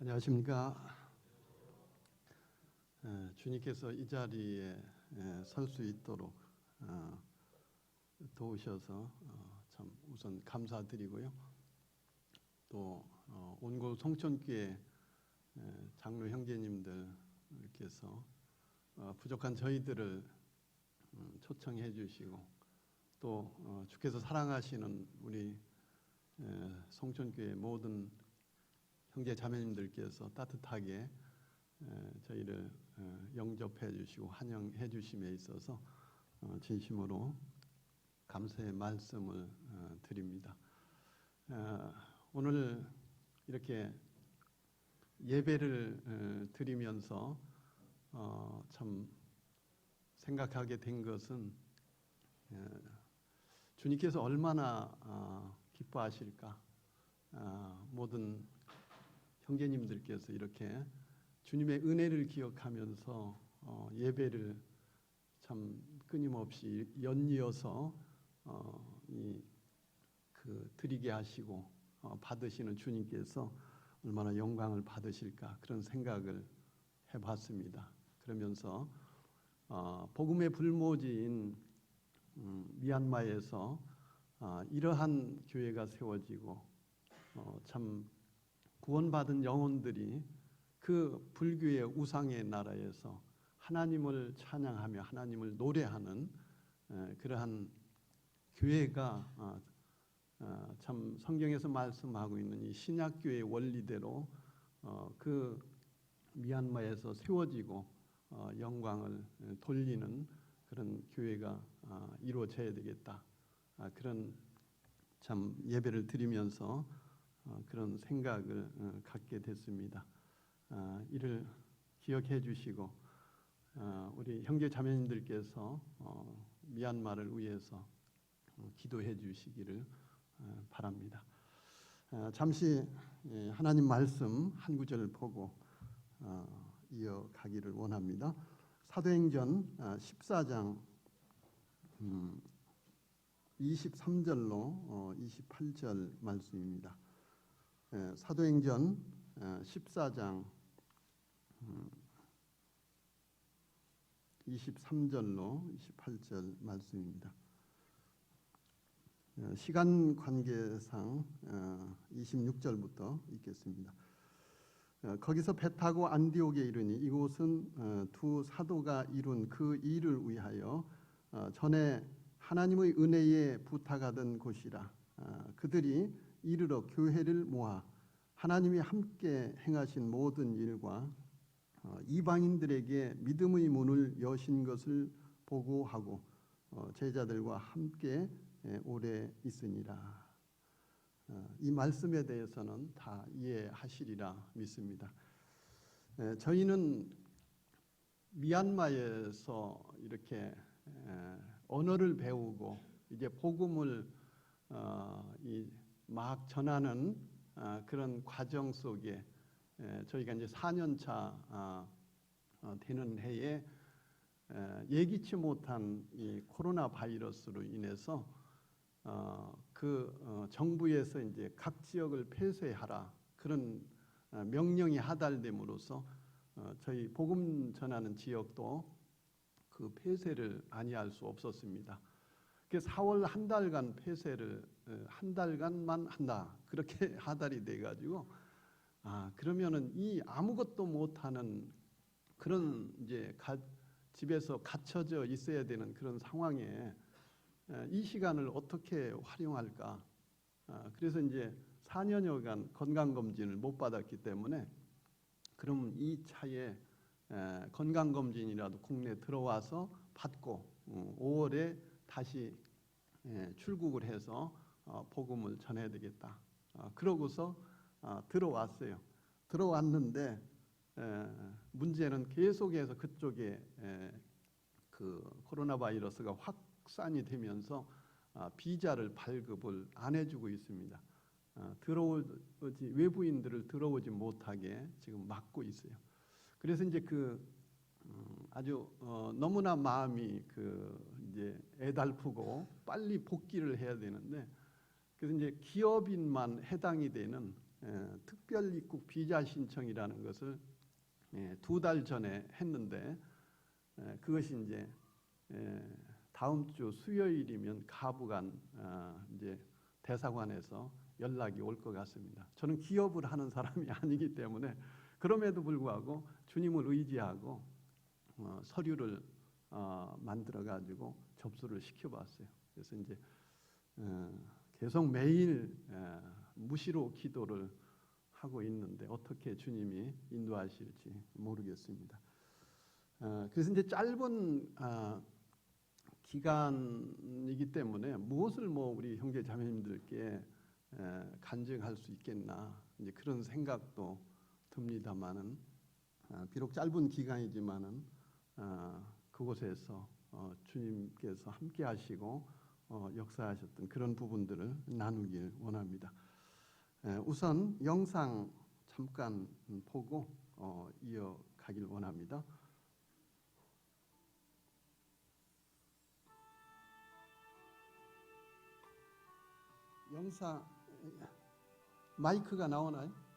안녕하십니까. 주님께서 이 자리에 설 수 있도록 도우셔서 참 우선 감사드리고요. 또 온고 송천교회 장로 형제님들께서 부족한 저희들을 초청해 주시고 또 주께서 사랑하시는 우리 송천교회 모든 형제 자매님들께서 따뜻하게 저희를 영접해 주시고 환영해 주심에 있어서 진심으로 감사의 말씀을 드립니다. 오늘 이렇게 예배를 드리면서 참 생각하게 된 것은 주님께서 얼마나 기뻐하실까. 모든 형제님들께서 이렇게 주님의 은혜를 기억하면서 예배를 참 끊임없이 연이어서 드리게 하시고 받으시는 주님께서 얼마나 영광을 받으실까 그런 생각을 해봤습니다. 그러면서 복음의 불모지인 미얀마에서 이러한 교회가 세워지고 참 구원받은 영혼들이 그 불교의 우상의 나라에서 하나님을 찬양하며 하나님을 노래하는 그러한 교회가 참 성경에서 말씀하고 있는 이 신약교회의 원리대로 그 미얀마에서 세워지고 영광을 돌리는 그런 교회가 이루어져야 되겠다. 그런 참 예배를 드리면서 그런 생각을 갖게 됐습니다. 이를 기억해 주시고 우리 형제 자매님들께서 미얀마를 위해서 기도해 주시기를 바랍니다. 잠시 하나님 말씀 한 구절 보고 이어가기를 원합니다. 사도행전 14장 23절로 28절 말씀입니다. 사도행전 14장 23절로 28절 말씀입니다. 시간 관계상 26절부터 읽겠습니다. 거기서 배 타고 안디옥에 이르니 이곳은 두 사도가 이룬 그 일을 위하여 전에 하나님의 은혜에 부탁하던 곳이라. 그들이 이르러 교회를 모아 하나님이 함께 행하신 모든 일과 이방인들에게 믿음의 문을 여신 것을 보고하고 제자들과 함께 오래 있으니라. 이 말씀에 대해서는 다 이해하시리라 믿습니다. 저희는 미얀마에서 이렇게 언어를 배우고 이제 복음을 막 전하는 그런 과정 속에 저희가 이제 4년차 되는 해에 예기치 못한 이 코로나 바이러스로 인해서 정부에서 이제 각 지역을 폐쇄하라 그런 명령이 하달됨으로써 저희 복음 전하는 지역도 그 폐쇄를 아니할 수 없었습니다. 그래서 4월 한 달간 폐쇄를 한 달간만 한다 그렇게 하달이 돼가지고 그러면은 이 아무것도 못하는 그런 이제 집에서 갇혀져 있어야 되는 그런 상황에 이 시간을 어떻게 활용할까? 그래서 이제 4년여간 건강검진을 못 받았기 때문에 그럼 이 차에 건강검진이라도 국내 들어와서 받고 5월에 다시 출국을 해서 복음을 전해야 되겠다. 그러고서 들어왔어요. 들어왔는데 문제는 계속해서 그쪽에 그 코로나 바이러스가 확산이 되면서 비자를 발급을 안 해주고 있습니다. 외부인들을 들어오지 못하게 지금 막고 있어요. 그래서 이제 아주 너무나 마음이 이제 애달프고 빨리 복귀를 해야 되는데 그래서 이제 기업인만 해당이 되는 특별 입국 비자 신청이라는 것을 2달 전에 했는데 그것이 이제 다음 주 수요일이면 가부간 이제 대사관에서 연락이 올 것 같습니다. 저는 기업을 하는 사람이 아니기 때문에 그럼에도 불구하고 주님을 의지하고 서류를 만들어 가지고 접수를 시켜봤어요. 그래서 이제 계속 매일 무시로 기도를 하고 있는데 어떻게 주님이 인도하실지 모르겠습니다. 그래서 이제 짧은 기간이기 때문에 무엇을 우리 형제 자매님들께 간증할 수 있겠나 이제 그런 생각도 듭니다만은 비록 짧은 기간이지만은 그곳에서 주님께서 함께하시고 역사하셨던 그런 부분들을 나누길 원합니다. 우선 영상 잠깐 보고 이어가길 원합니다. 영상 마이크가 나오나요?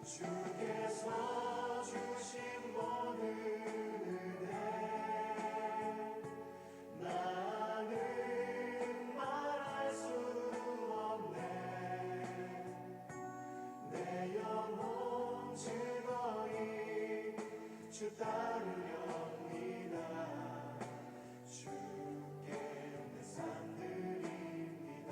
주께서 주신 모든 은혜 나는 말할 수 없네. 내 영혼 즐거이 주 따르렵니다. 주께 내 삶 드립니다.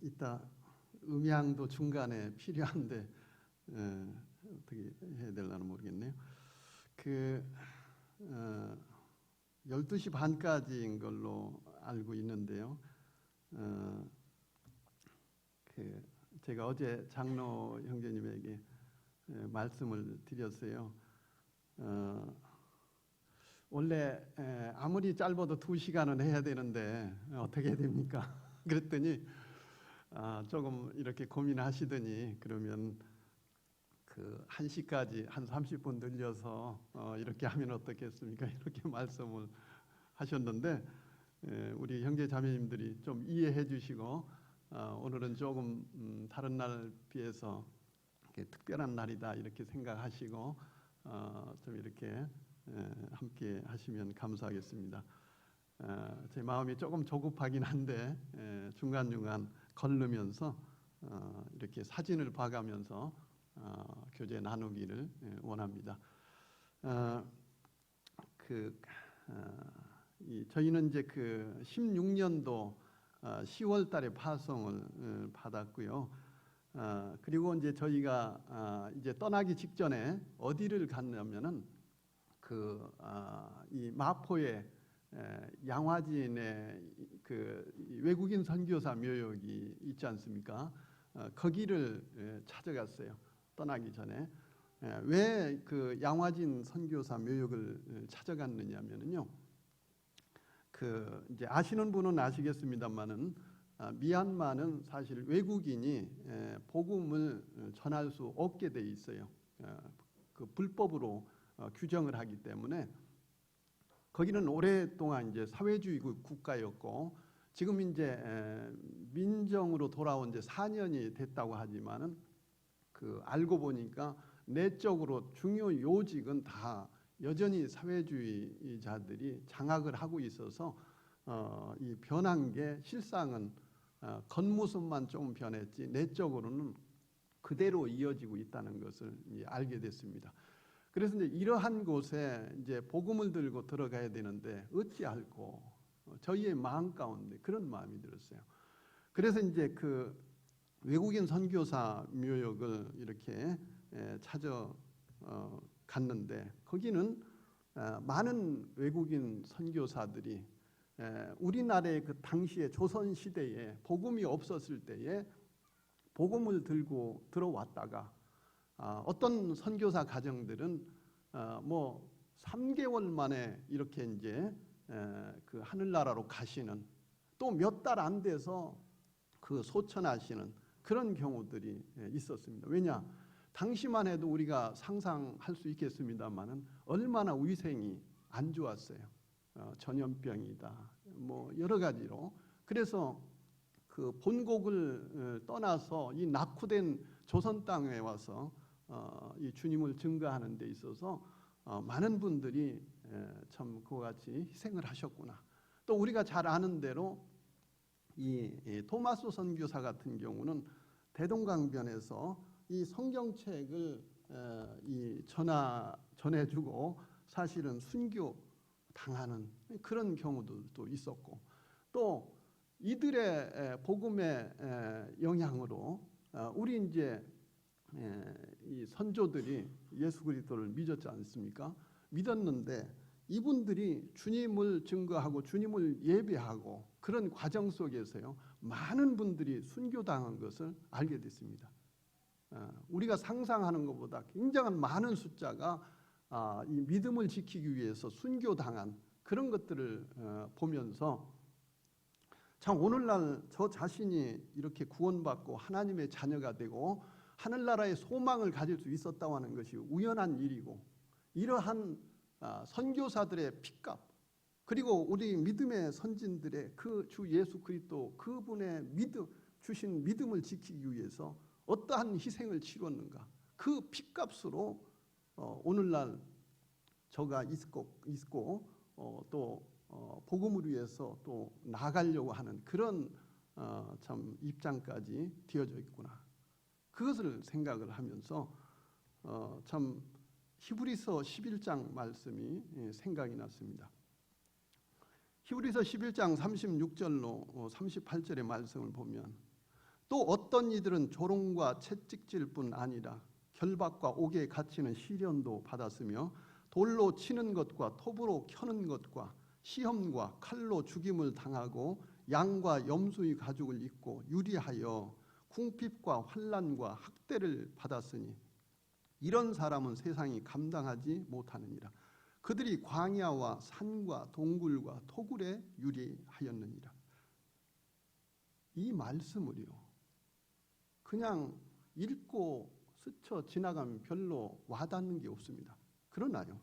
이따 음향도 중간에 필요한데 어떻게 해야 될려나 모르겠네요. 12시 반까지인 걸로 알고 있는데요. 제가 어제 장로 형제님에게 말씀을 드렸어요. 원래 아무리 짧아도 2시간은 해야 되는데 어떻게 해야 됩니까? 그랬더니 조금 이렇게 고민하시더니 그러면 1시까지 한 30분 늘려서 이렇게 하면 어떻겠습니까? 이렇게 말씀을 하셨는데 우리 형제 자매님들이 좀 이해해 주시고 오늘은 조금 다른 날 비해서 특별한 날이다 이렇게 생각하시고 좀 이렇게 함께 하시면 감사하겠습니다. 제 마음이 조금 조급하긴 한데 중간중간 걸르면서 이렇게 사진을 봐가면서 교제 나누기를 원합니다. 저희는 이제 16년도 10월 달에 파송을 받았고요. 그리고 이제 저희가 이제 떠나기 직전에 어디를 갔냐면은 이 마포에 양화진에 외국인 선교사 묘역이 있지 않습니까? 거기를 찾아갔어요. 떠나기 전에. 왜 양화진 선교사 묘역을 찾아갔느냐면요. 이제 아시는 분은 아시겠습니다만은 미얀마는 사실 외국인이 복음을 전할 수 없게 돼 있어요. 불법으로 규정을 하기 때문에 거기는 오랫동안 이제 사회주의 국가였고 지금 이제 민정으로 돌아온 지 4년이 됐다고 하지만은 알고 보니까 내적으로 중요 요직은 다 여전히 사회주의자들이 장악을 하고 있어서 이 변한 게 실상은 겉모습만 좀 변했지 내적으로는 그대로 이어지고 있다는 것을 알게 됐습니다. 그래서 이제 이러한 곳에 이제 복음을 들고 들어가야 되는데 어찌할꼬 저희의 마음 가운데 그런 마음이 들었어요. 그래서 이제 외국인 선교사 묘역을 이렇게 찾아갔는데 거기는 많은 외국인 선교사들이 우리나라의 당시의 조선 시대에 복음이 없었을 때에 복음을 들고 들어왔다가 어떤 선교사 가정들은 뭐 3개월 만에 이렇게 이제 하늘나라로 가시는 또 몇 달 안 돼서 소천하시는 그런 경우들이 있었습니다. 왜냐? 당시만 해도 우리가 상상할 수 있겠습니다만은 얼마나 위생이 안 좋았어요. 전염병이다, 뭐 여러 가지로. 그래서 본국을 떠나서 이 낙후된 조선 땅에 와서 이 주님을 증거하는 데 있어서 많은 분들이 참 그와 같이 희생을 하셨구나. 또 우리가 잘 아는 대로 이 토마스 선교사 같은 경우는 대동강변에서 이 성경책을 전해주고 사실은 순교 당하는 그런 경우도 있었고 또 이들의 복음의 영향으로 우리 이제 이 선조들이 예수 그리스도를 믿었지 않습니까? 믿었는데 이분들이 주님을 증거하고 주님을 예배하고 그런 과정 속에서요 많은 분들이 순교당한 것을 알게 됐습니다. 우리가 상상하는 것보다 굉장한 많은 숫자가 이 믿음을 지키기 위해서 순교당한 그런 것들을 보면서 참 오늘날 저 자신이 이렇게 구원받고 하나님의 자녀가 되고 하늘나라의 소망을 가질 수 있었다고 하는 것이 우연한 일이고 이러한 선교사들의 피값 그리고 우리 믿음의 선진들의 그 주 예수 그리스도 그분의 주신 믿음을 지키기 위해서 어떠한 희생을 치렀는가 그 피값으로 오늘날 저가 있고 또 복음을 위해서 또 나아가려고 하는 그런 참 입장까지 되어져 있구나. 그것을 생각을 하면서 참 히브리서 11장 말씀이 생각이 났습니다. 히브리서 11장 36절로 38절의 말씀을 보면 또 어떤 이들은 조롱과 채찍질뿐 아니라 결박과 옥에 갇히는 시련도 받았으며 돌로 치는 것과 톱으로 켜는 것과 시험과 칼로 죽임을 당하고 양과 염소의 가죽을 입고 유리하여 궁핍과 환난과 학대를 받았으니 이런 사람은 세상이 감당하지 못하느니라. 그들이 광야와 산과 동굴과 토굴에 유리하였느니라. 이 말씀을요, 그냥 읽고 스쳐 지나가면 별로 와닿는 게 없습니다. 그러나요,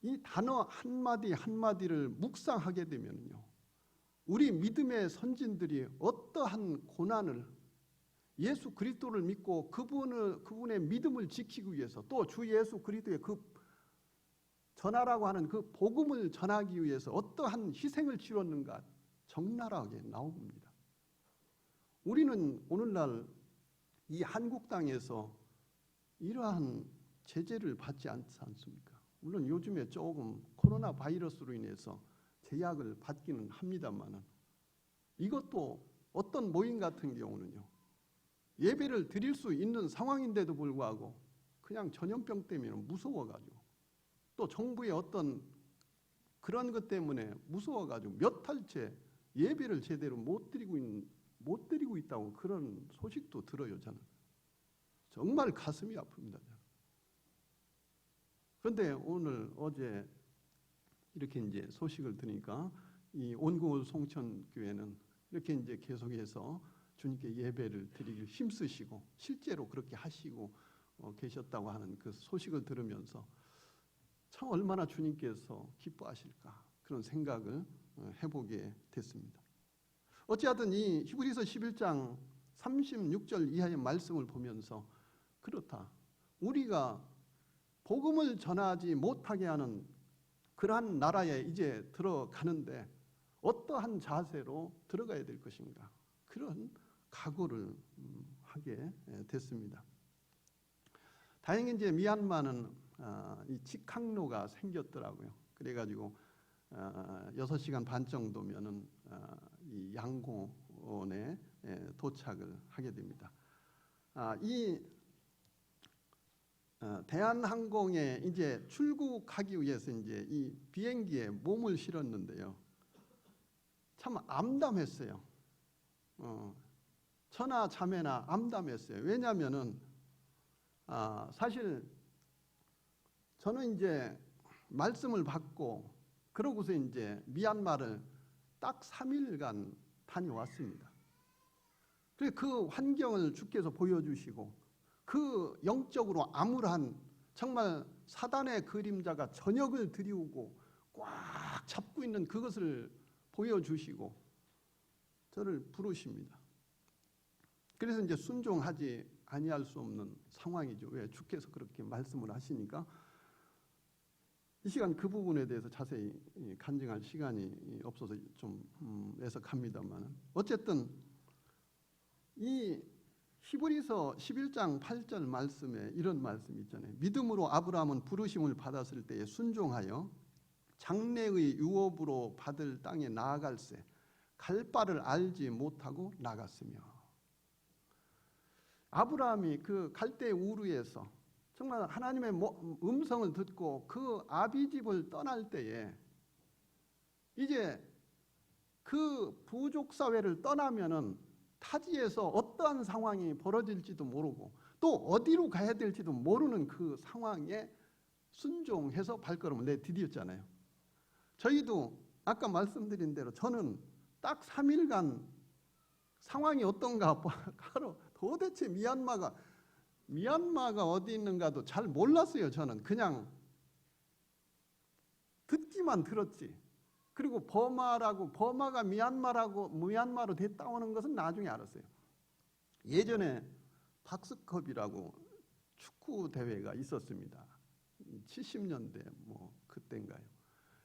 이 단어 한마디 한마디를 묵상하게 되면요, 우리 믿음의 선진들이 어떠한 고난을, 예수 그리스도를 믿고 그분의 믿음을 지키기 위해서, 또 주 예수 그리스도의 그 전하라고 하는 그 복음을 전하기 위해서 어떠한 희생을 치렀는가 적나라하게 나옵니다. 우리는 오늘날 이 한국 땅에서 이러한 제재를 받지 않지 않습니까? 물론 요즘에 조금 코로나 바이러스로 인해서 제약을 받기는 합니다만은, 이것도 어떤 모임 같은 경우는요, 예배를 드릴 수 있는 상황인데도 불구하고 그냥 전염병 때문에 무서워가지고, 또 정부의 어떤 그런 것 때문에 무서워가지고 몇 달째 예배를 제대로 못 드리고 있다고 그런 소식도 들어요. 저는 정말 가슴이 아픕니다. 그런데 오늘 어제 이렇게 이제 소식을 들으니까 이 온고울 송천교회는 이렇게 이제 계속해서 주님께 예배를 드리길 힘쓰시고 실제로 그렇게 하시고 계셨다고 하는 그 소식을 들으면서 참 얼마나 주님께서 기뻐하실까 그런 생각을 해보게 됐습니다. 어찌하든 이 히브리서 11장 36절 이하의 말씀을 보면서 그렇다, 우리가 복음을 전하지 못하게 하는 그러한 나라에 이제 들어가는데 어떠한 자세로 들어가야 될 것인가, 그런 각오를 하게 됐습니다. 다행히 이제 미얀마는 이 직항로가 생겼더라고요. 그래가지고 6시간 반 정도면은 이 양곤에 도착을 하게 됩니다. 이 대한항공에 이제 출국하기 위해서 이제 이 비행기에 몸을 실었는데요, 참 암담했어요. 처나 자매나 암담했어요. 왜냐하면은 사실 저는 이제 말씀을 받고 그러고서 이제 미얀마를 딱 3일간 다녀왔습니다. 그래서 그 환경을 주께서 보여주시고 그 영적으로 암울한 정말 사단의 그림자가 전역을 드리우고 꽉 잡고 있는 그것을 보여주시고 저를 부르십니다. 그래서 이제 순종하지 아니할 수 없는 상황이죠. 왜? 주께서 그렇게 말씀을 하시니까. 이 시간 그 부분에 대해서 자세히 간증할 시간이 없어서 좀 애석합니다만, 어쨌든 이 히브리서 11장 8절 말씀에 이런 말씀이 있잖아요. 믿음으로 아브라함은 부르심을 받았을 때에 순종하여 장래의 유업으로 받을 땅에 나아갈새 갈 바를 알지 못하고 나갔으며. 아브라함이 그 갈대 우르에서 정말 하나님의 음성을 듣고 그 아비집을 떠날 때에 이제 그 부족 사회를 떠나면은 타지에서 어떠한 상황이 벌어질지도 모르고 또 어디로 가야 될지도 모르는 그 상황에 순종해서 발걸음을 내디뎠잖아요. 저희도 아까 말씀드린 대로 저는 딱 3일간 상황이 어떤가 하러 도대체 미얀마가 어디 있는가도 잘 몰랐어요. 저는 그냥 듣기만 들었지. 그리고 버마가 미얀마로 됐다오는 것은 나중에 알았어요. 예전에 박스컵이라고 축구 대회가 있었습니다. 70년대 뭐 그때인가요.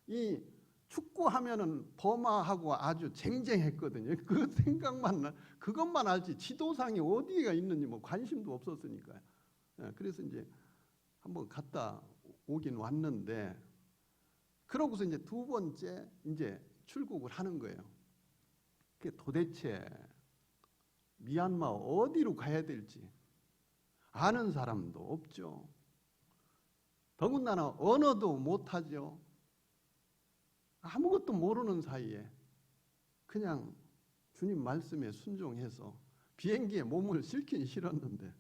이 축구하면은 버마하고 아주 쟁쟁했거든요. 그 생각만 그것만 알지 지도상이 어디가 있는지 뭐 관심도 없었으니까요. 그래서 이제 한번 갔다 오긴 왔는데, 그러고서 이제 두 번째 이제 출국을 하는 거예요. 그게 도대체 미얀마 어디로 가야 될지 아는 사람도 없죠. 더군다나 언어도 못하죠. 아무것도 모르는 사이에 그냥 주님 말씀에 순종해서 비행기에 몸을 실긴 실었는데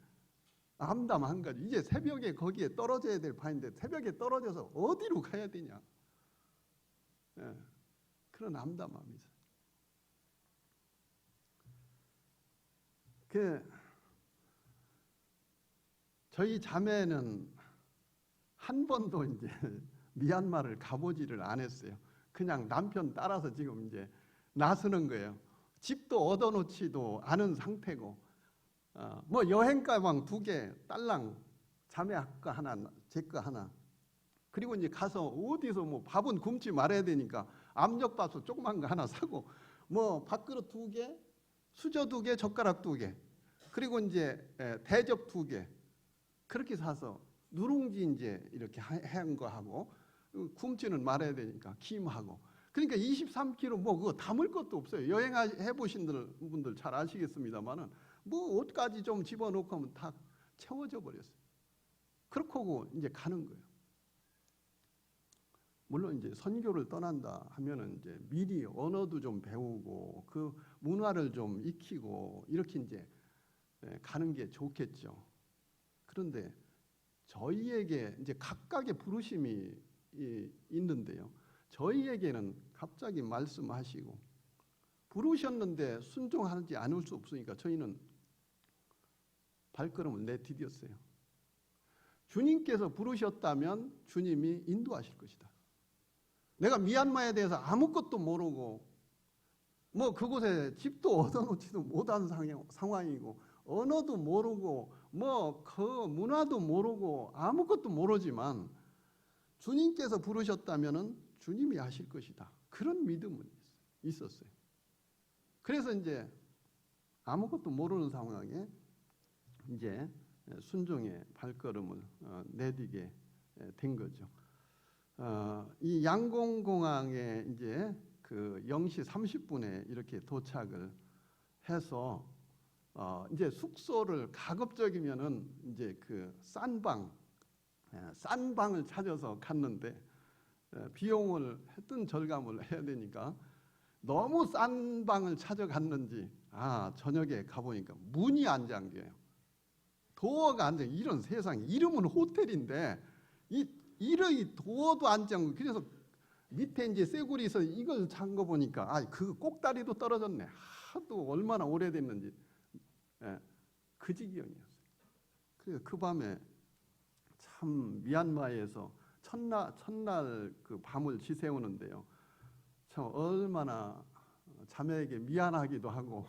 암담한 거죠. 이제 새벽에 거기에 떨어져야 될 판인데 새벽에 떨어져서 어디로 가야 되냐. 예, 그런 암담함이죠. 저희 자매는 한 번도 이제 미얀마를 가보지를 않았어요. 그냥 남편 따라서 지금 이제 나서는 거예요. 집도 얻어놓지도 않은 상태고, 뭐 여행 가방 2개, 딸랑 자매 거 하나, 제 거 하나. 그리고 이제 가서 어디서 뭐 밥은 굶지 말아야 되니까 압력밥솥 조그만 거 하나 사고, 뭐 밥그릇 2개, 수저 2개, 젓가락 2개, 그리고 이제 대접 2개 그렇게 사서 누룽지 이제 이렇게 한 거 하고, 굶지는 말아야 되니까 김하고. 그러니까 23kg 뭐 그거 담을 것도 없어요. 여행해 보신 분들 잘 아시겠습니다만은 뭐 옷까지 좀 집어넣고 하면 다 채워져 버렸어요. 그렇게 하고 이제 가는 거예요. 물론 이제 선교를 떠난다 하면은 이제 미리 언어도 좀 배우고 그 문화를 좀 익히고 이렇게 이제 가는 게 좋겠죠. 그런데 저희에게 이제 각각의 부르심이 있는데요. 저희에게는 갑자기 말씀하시고 부르셨는데 순종하지 않을 수 없으니까 저희는 발걸음을 내디뎠어요. 주님께서 부르셨다면 주님이 인도하실 것이다. 내가 미얀마에 대해서 아무것도 모르고 뭐 그곳에 집도 얻어놓지도 못한 상황이고 언어도 모르고 뭐 그 문화도 모르고 아무것도 모르지만 주님께서 부르셨다면은 주님이 하실 것이다. 그런 믿음은 있었어요. 그래서 이제 아무것도 모르는 상황에 이제 순종의 발걸음을 내디게 된 거죠. 이 양곤공항에 이제 그 0시 30분에 이렇게 도착을 해서 이제 숙소를 가급적이면은 이제 그 싼 방을 찾아서 갔는데 비용을 했던 절감을 해야 되니까 너무 싼 방을 찾아갔는지 저녁에 가보니까 문이 안 잠겨요. 도어가 안 잠겨. 이런 세상에 이름은 호텔인데 이러이 도어도 안 잠겨. 그래서 밑에 이제 쇠고리에서 이걸 잠궈 보니까 그 꼭다리도 떨어졌네. 하도 얼마나 오래됐는지 그 지경이었어요. 그래서 그 밤에 참 미얀마에서 첫날 그 밤을 지새우는데요. 참 얼마나 자매에게 미안하기도 하고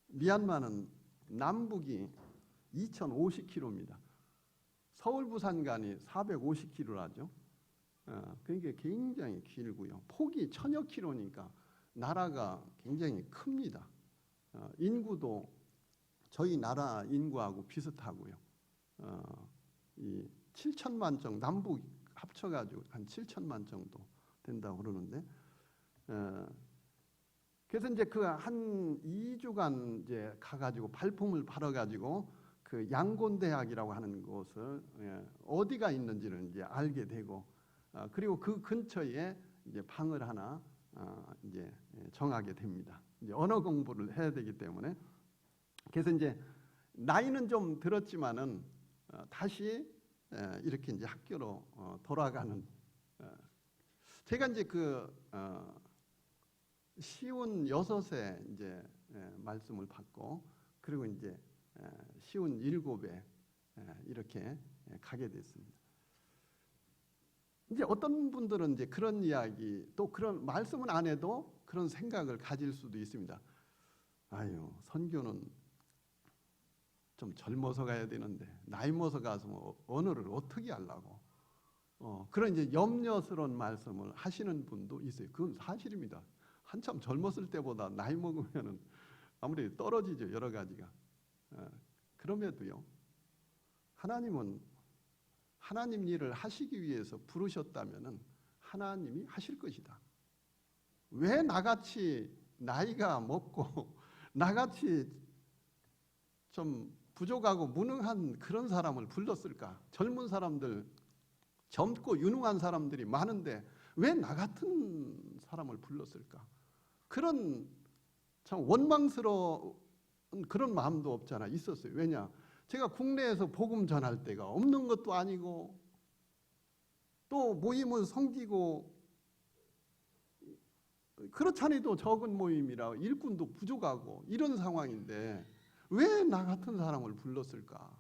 미얀마는 남북이 2050km입니다. 서울 부산 간이 450km라죠. 그러니까 굉장히 길고요. 폭이 1000여 킬로니까 나라가 굉장히 큽니다. 인구도 저희 나라 인구하고 비슷하고요. 이 7천만 정도, 남북 합쳐가지고 한 7천만 정도 된다고 그러는데, 그래서 이제 그 한 2주간 이제 가가지고 발품을 팔아가지고 그 양곤대학이라고 하는 곳을 어디가 있는지를 이제 알게 되고, 그리고 그 근처에 이제 방을 하나 이제 정하게 됩니다. 이제 언어 공부를 해야 되기 때문에. 그래서 이제 나이는 좀 들었지만은 다시 이렇게 이제 학교로 돌아가는. 제가 이제 그 시운 6에 이제 말씀을 받고, 그리고 이제 시운 7에 이렇게 가게 됐습니다. 이제 어떤 분들은 이제 그런 이야기, 또 그런 말씀은 안 해도 그런 생각을 가질 수도 있습니다. 선교는 좀 젊어서 가야 되는데 나이 먹어서 가서 뭐 언어를 어떻게 하려고 그런 이제 염려스러운 말씀을 하시는 분도 있어요. 그건 사실입니다. 한참 젊었을 때보다 나이 먹으면은 아무래도 떨어지죠, 여러 가지가. 그럼에도요, 하나님은 하나님 일을 하시기 위해서 부르셨다면은 하나님이 하실 것이다. 왜 나같이 나이가 먹고 나같이 좀 부족하고 무능한 그런 사람을 불렀을까? 젊은 사람들, 젊고 유능한 사람들이 많은데 왜 나 같은 사람을 불렀을까? 그런 참 원망스러운 그런 마음도 없잖아 있었어요. 왜냐? 제가 국내에서 복음 전할 때가 없는 것도 아니고 또 모임을 섬기고 그렇잖아도 적은 모임이라 일꾼도 부족하고 이런 상황인데 왜 나 같은 사람을 불렀을까?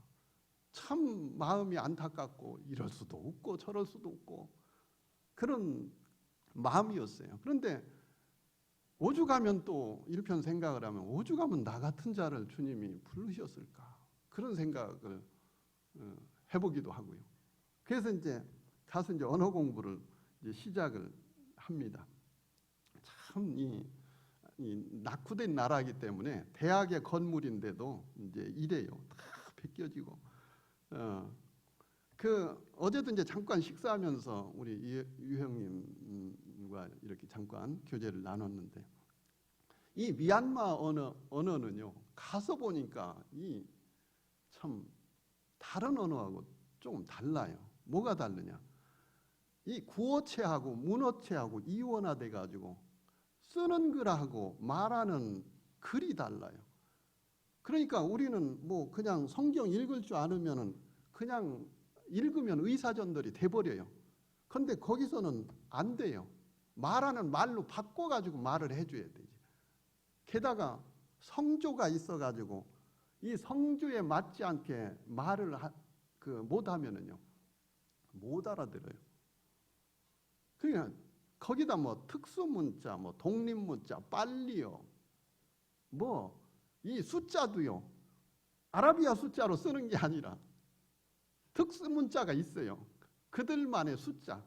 참 마음이 안타깝고 이럴 수도 없고 저럴 수도 없고 그런 마음이었어요. 그런데 오죽하면 또 일편 생각을 하면 오죽하면 나 같은 자를 주님이 부르셨을까? 그런 생각을 해보기도 하고요. 그래서 이제 가서 이제 언어 공부를 이제 시작을 합니다. 참 이 낙후된 나라이기 때문에 대학의 건물인데도 이제 이래요. 다 벗겨지고. 어제도 이제 잠깐 식사하면서 우리 유형님과 이렇게 잠깐 교제를 나눴는데 이 미얀마 언어는요 가서 보니까 이 참 다른 언어하고 조금 달라요. 뭐가 다르냐? 이 구어체하고 문어체하고 이원화돼 가지고 쓰는 글하고 말하는 글이 달라요. 그러니까 우리는 뭐 그냥 성경 읽을 줄 아면은 그냥 읽으면 의사전달이 돼버려요. 그런데 거기서는 안 돼요. 말하는 말로 바꿔가지고 말을 해줘야 되지. 게다가 성조가 있어가지고 이 성조에 맞지 않게 말을 못하면은요 못 알아들어요. 그러니까 거기다 뭐 특수문자, 뭐 독립문자, 빨리요, 뭐 이 숫자도요 아라비아 숫자로 쓰는 게 아니라 특수문자가 있어요. 그들만의 숫자.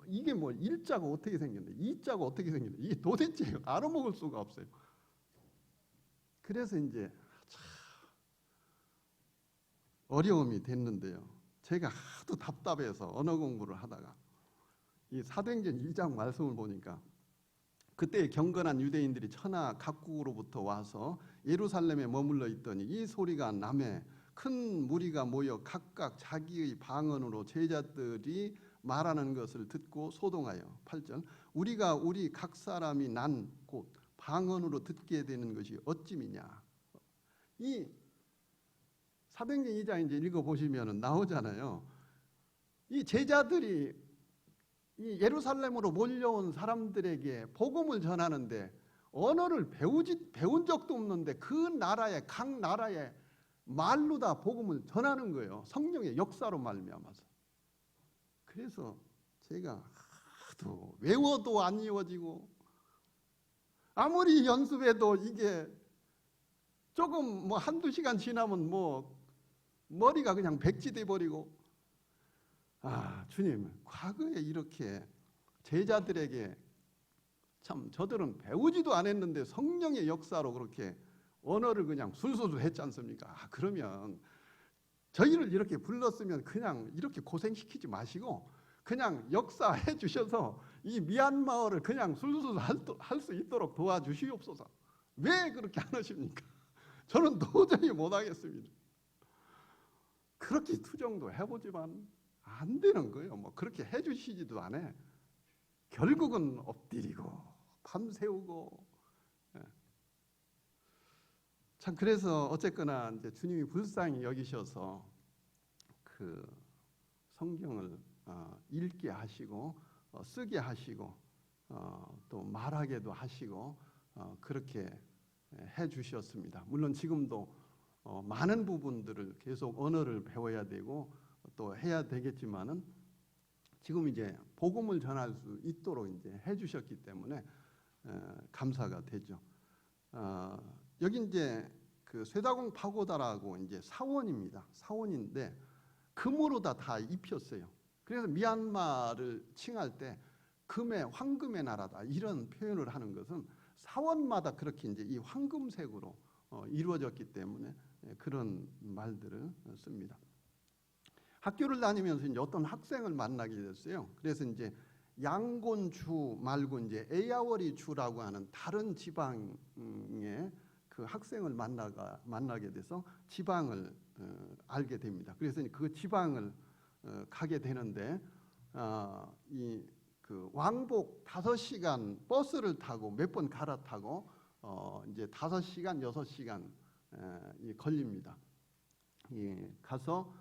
이게 뭐 일자가 어떻게 생겼는데 이자가 어떻게 생겼는데 이게 도대체 알아먹을 수가 없어요. 그래서 이제 참 어려움이 됐는데요. 제가 하도 답답해서 언어 공부를 하다가 이 사도행전 1장 말씀을 보니까 그때 경건한 유대인들이 천하 각국으로부터 와서 예루살렘에 머물러 있더니 이 소리가 남에 큰 무리가 모여 각각 자기의 방언으로 제자들이 말하는 것을 듣고 소동하여 8절 우리가 우리 각 사람이 난 곳 방언으로 듣게 되는 것이 어찌미냐. 이 사도행전 2장 이제 읽어보시면 나오잖아요. 이 제자들이 이 예루살렘으로 몰려온 사람들에게 복음을 전하는데 언어를 배운 적도 없는데 그 나라의 각 나라의 말로 다 복음을 전하는 거예요. 성령의 역사로 말미암아서. 그래서 제가 하도 외워도 안 이루어지고 아무리 연습해도 이게 조금 뭐 한두 시간 지나면 뭐 머리가 그냥 백지돼 버리고 주님 과거에 이렇게 제자들에게 참 저들은 배우지도 않았는데 성령의 역사로 그렇게 언어를 그냥 술술 했지 않습니까? 그러면 저희를 이렇게 불렀으면 그냥 이렇게 고생시키지 마시고 그냥 역사해 주셔서 이 미얀마어를 그냥 술술 할 수 있도록 도와주시옵소서. 왜 그렇게 안 하십니까? 저는 도저히 못하겠습니다. 그렇게 투정도 해보지만 안 되는 거예요. 뭐 그렇게 해주시지도 않아. 결국은 엎드리고 밤새우고. 참 그래서 어쨌거나 이제 주님이 불쌍히 여기셔서 그 성경을 읽게 하시고 쓰게 하시고 또 말하게도 하시고 그렇게 해주셨습니다. 물론 지금도 많은 부분들을 계속 언어를 배워야 되고 또 해야 되겠지만은 지금 이제 복음을 전할 수 있도록 이제 해주셨기 때문에 감사가 되죠. 여기 이제 그 쇠다공 파고다라고 이제 사원입니다. 사원인데 금으로 다 입혔어요. 그래서 미얀마를 칭할 때 금의 황금의 나라다 이런 표현을 하는 것은 사원마다 그렇게 이제 이 황금색으로 이루어졌기 때문에 그런 말들을 씁니다. 학교를 다니면서 이제 어떤 학생을 만나게 됐어요. 그래서 이제 양곤주 말고 이제 에야워리 주라고 하는 다른 지방의 그 학생을 만나게 돼서 지방을 알게 됩니다. 그래서 그 지방을 가게 되는데 이 그 왕복 5시간 버스를 타고 몇 번 갈아타고 이제 5시간 6시간 이 걸립니다. 가서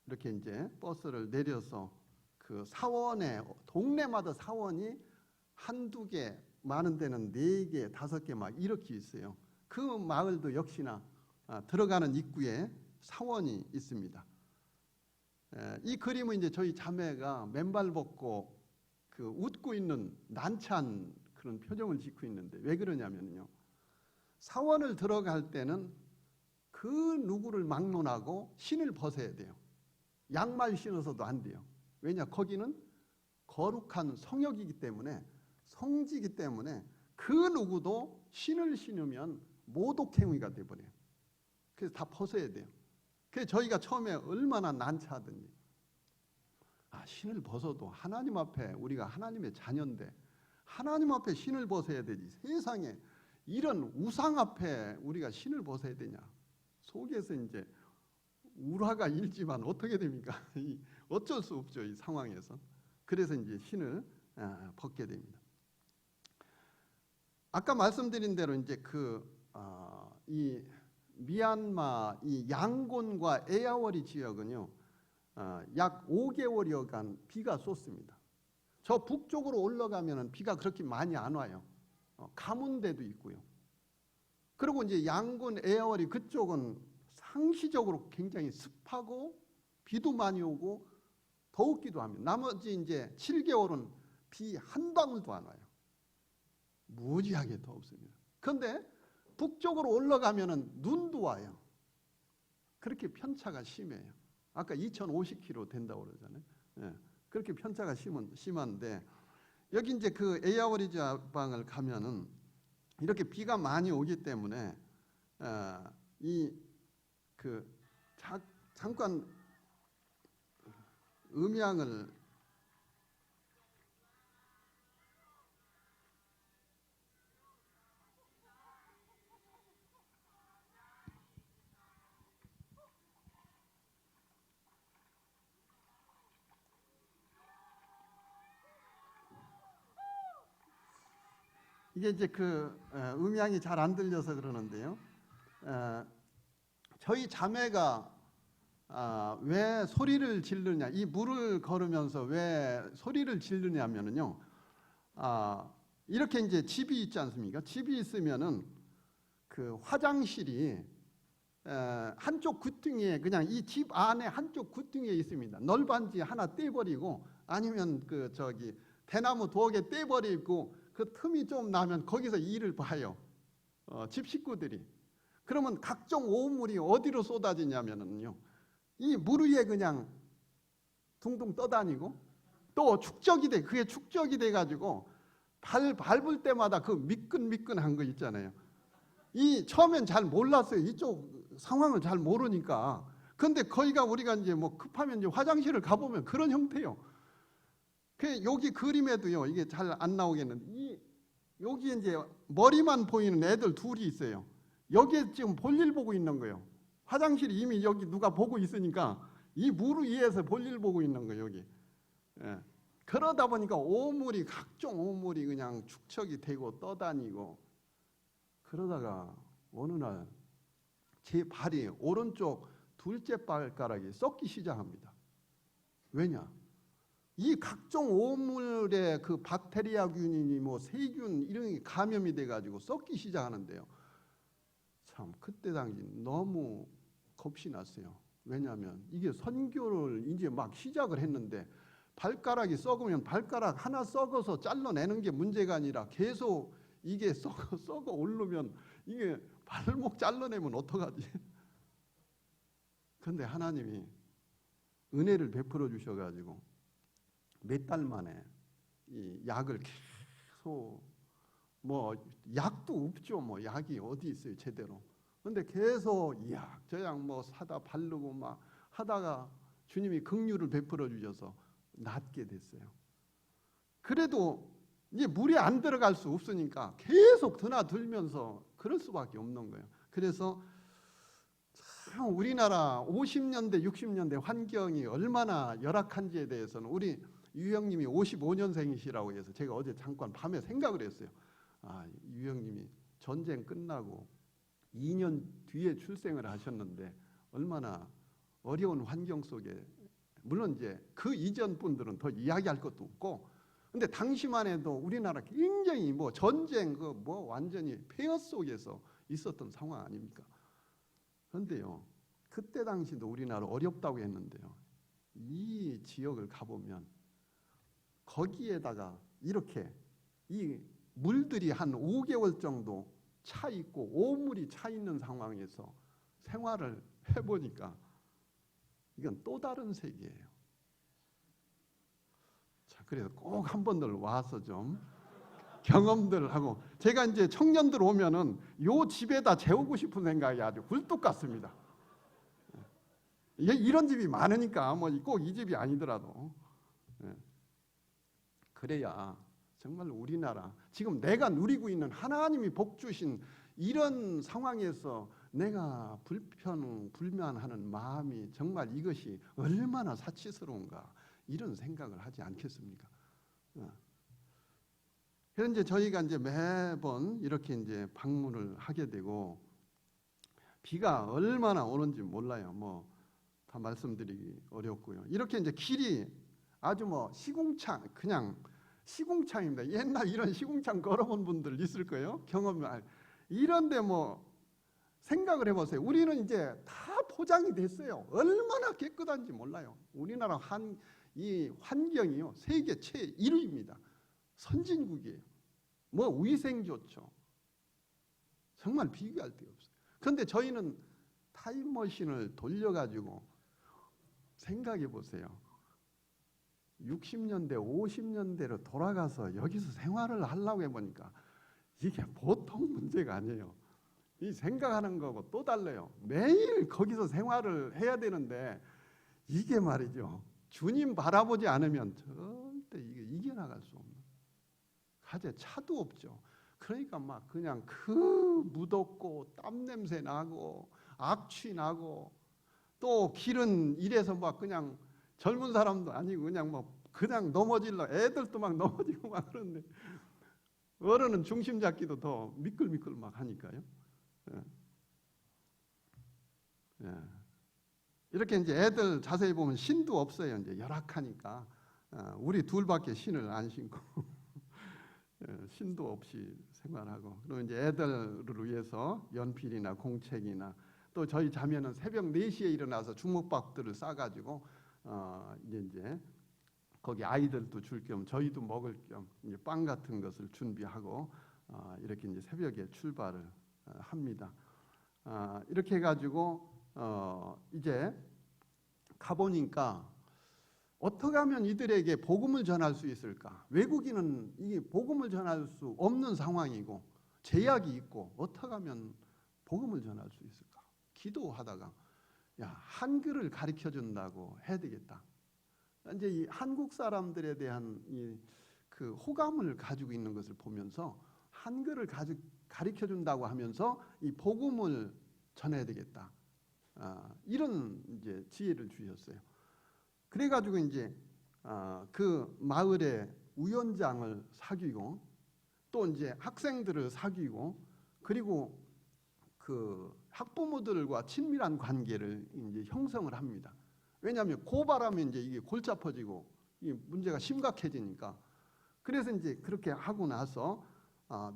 이렇게 이제 버스를 내려서 그 사원에 동네마다 사원이 한두 개, 많은 데는 4개, 5개 막 이렇게 있어요. 그 마을도 역시나 들어가는 입구에 사원이 있습니다. 이 그림은 이제 저희 자매가 맨발 벗고 그 웃고 있는 난처한 그런 표정을 짓고 있는데 왜 그러냐면요. 사원을 들어갈 때는 그 누구를 막론하고 신을 벗어야 돼요. 양말 신어서도 안 돼요. 왜냐? 거기는 거룩한 성역이기 때문에 성지이기 때문에 그 누구도 신을 신으면 모독행위가 돼버려요. 그래서 다 벗어야 돼요. 그래서 저희가 처음에 얼마나 난처하든지 신을 벗어도 하나님 앞에 우리가 하나님의 자녀인데 하나님 앞에 신을 벗어야 되지 세상에 이런 우상 앞에 우리가 신을 벗어야 되냐. 속에서 이제 울화가 일지만 어떻게 됩니까? 어쩔 수 없죠. 이 상황에서. 그래서 이제 신을 벗게 됩니다. 아까 말씀드린 대로 이제 이 미얀마 이 양곤과 에야워리 지역은요, 약 5개월여간 비가 쏟습니다. 저 북쪽으로 올라가면은 비가 그렇게 많이 안 와요. 가뭄대도 있고요. 그리고 이제 양곤, 에야워리 그쪽은 상시적으로 굉장히 습하고 비도 많이 오고 더웠기도 합니다. 나머지 이제 7개월은 비 한 방울도 안 와요. 무지하게 덥습니다. 그런데 북쪽으로 올라가면은 눈도 와요. 그렇게 편차가 심해요. 아까 2050km 된다고 그러잖아요. 그렇게 편차가 심한데 여기 이제 그 에야워리 지방을 가면은 이렇게 비가 많이 오기 때문에 잠깐 음향을 이게 이제 음향이 잘 안 들려서 그러는데요. 저희 자매가 왜 소리를 지르냐, 이 물을 걸으면서 왜 소리를 지르냐면은요, 이렇게 이제 집이 있지 않습니까? 집이 있으면은 그 화장실이 한쪽 구퉁이에 그냥 이 집 안에 한쪽 구퉁이에 있습니다. 널빤지 하나 떼버리고 아니면 대나무 두개 떼버리고 그 틈이 좀 나면 거기서 일을 봐요. 집 식구들이. 그러면 각종 오물이 어디로 쏟아지냐면요. 이 물 위에 그냥 둥둥 떠다니고 또 그게 축적이 돼가지고 밟을 때마다 그 미끈미끈한 거 있잖아요. 처음엔 잘 몰랐어요. 이쪽 상황을 잘 모르니까. 근데 우리가 이제 뭐 급하면 이제 화장실을 가보면 그런 형태예요. 여기 그림에도요, 이게 잘 안 나오겠는데, 여기 이제 머리만 보이는 애들 둘이 있어요. 여기에 지금 볼일 보고 있는 거예요. 화장실이 이미 여기 누가 보고 있으니까 이 물 위에서 볼일 보고 있는 거예요, 여기. 그러다 보니까 각종 오물이 그냥 축적이 되고 떠다니고, 그러다가 어느 날 제 발이 오른쪽 둘째 발가락이 썩기 시작합니다. 왜냐? 이 각종 오물의 그 박테리아균이니 뭐 세균 이런 게 감염이 돼가지고 썩기 시작하는데요. 참 그때 당시 너무 겁이 났어요. 왜냐하면 이게 선교를 이제 막 시작을 했는데 발가락이 썩으면 발가락 하나 썩어서 잘라내는 게 문제가 아니라 계속 이게 썩어 오르면 이게 발목 잘라내면 어떡하지? 그런데 하나님이 은혜를 베풀어 주셔가지고 몇 달 만에 이 약을 계속 약도 없죠. 약이 어디 있어요, 제대로. 근데 계속 저 약 뭐 사다 바르고 막 하다가 주님이 긍휼을 베풀어 주셔서 낫게 됐어요. 그래도 이제 물에 안 들어갈 수 없으니까 계속 드나들면서 그럴 수밖에 없는 거예요. 그래서 참 우리나라 50년대, 60년대 환경이 얼마나 열악한지에 대해서는 우리 유 형님이 55년생이시라고 해서 제가 어제 잠깐 밤에 생각을 했어요. 유 형님이 전쟁 끝나고 2년 뒤에 출생을 하셨는데 얼마나 어려운 환경 속에, 물론 이제 그 이전 분들은 더 이야기할 것도 없고, 근데 당시만 해도 우리나라 굉장히 뭐 전쟁 뭐 완전히 폐허 속에서 있었던 상황 아닙니까? 그런데요, 그때 당시도 우리나라 어렵다고 했는데요, 이 지역을 가보면 거기에다가 이렇게 이 물들이 한 5개월 정도 차 있고 오물이 차 있는 상황에서 생활을 해보니까 이건 또 다른 세계예요. 자, 그래서 꼭 한 번들 와서 좀 경험들을 하고, 제가 이제 청년들 오면은 요 집에다 재우고 싶은 생각이 아주 굴뚝 같습니다. 이런 집이 많으니까 뭐 꼭 이 집이 아니더라도 그래야 정말 우리나라 지금 내가 누리고 있는 하나님이 복 주신 이런 상황에서 내가 불면하는 마음이 정말 이것이 얼마나 사치스러운가, 이런 생각을 하지 않겠습니까? 그래서 이제 저희가 이제 매번 이렇게 이제 방문을 하게 되고, 비가 얼마나 오는지 몰라요. 뭐 다 말씀드리기 어렵고요. 이렇게 이제 길이 아주 뭐 시궁창, 그냥 시궁창입니다. 옛날 이런 시궁창 걸어본 분들 있을 거예요. 이런데 뭐 생각을 해보세요. 우리는 이제 다 포장이 됐어요. 얼마나 깨끗한지 몰라요. 우리나라 이 환경이요, 세계 제1위입니다. 선진국이에요. 뭐 위생 좋죠. 정말 비교할 데 없어요. 그런데 저희는 타임머신을 돌려가지고 생각해 보세요. 60년대, 50년대로 돌아가서 여기서 생활을 하려고 해보니까 이게 보통 문제가 아니에요. 이 생각하는 거고 또 달라요. 매일 거기서 생활을 해야 되는데 이게 말이죠, 주님 바라보지 않으면 절대 이게 이겨나갈 수 없는, 가재 차도 없죠. 그러니까 막 그냥 그 무덥고 땀 냄새 나고 악취 나고, 또 길은 이래서 막 그냥 젊은 사람도 아니고 그냥 넘어질러, 애들도 막 넘어지고 막 그러는데 어른은 중심 잡기도 더 미끌미끌 막 하니까요. 이렇게 이제 애들 자세히 보면 신도 없어요. 이제 열악하니까 우리 둘밖에 신을 안 신고 신도 없이 생활하고, 그리고 이제 애들을 위해서 연필이나 공책이나, 또 저희 자매는 새벽 4시에 일어나서 주먹밥들을 싸가지고 이제 거기 아이들도 줄 겸 저희도 먹을 겸 이제 빵 같은 것을 준비하고 이렇게 이제 새벽에 출발을 합니다. 이렇게 해가지고 이제 가보니까 어떻게 하면 이들에게 복음을 전할 수 있을까? 외국인은 이게 복음을 전할 수 없는 상황이고 제약이 있고 어떻게 하면 복음을 전할 수 있을까? 기도하다가 한글을 가르쳐 준다고 해야 되겠다. 이제 이 한국 사람들에 대한 그 호감을 가지고 있는 것을 보면서 한글을 가르쳐 준다고 하면서 이 복음을 전해야 되겠다. 이런 이제 지혜를 주셨어요. 그래가지고 이제 그 마을의 위원장을 사귀고, 또 이제 학생들을 사귀고, 그리고 그 학부모들과 친밀한 관계를 이제 형성을 합니다. 왜냐하면 고발하면 이제 이게 골치 아파지고 이 문제가 심각해지니까. 그래서 이제 그렇게 하고 나서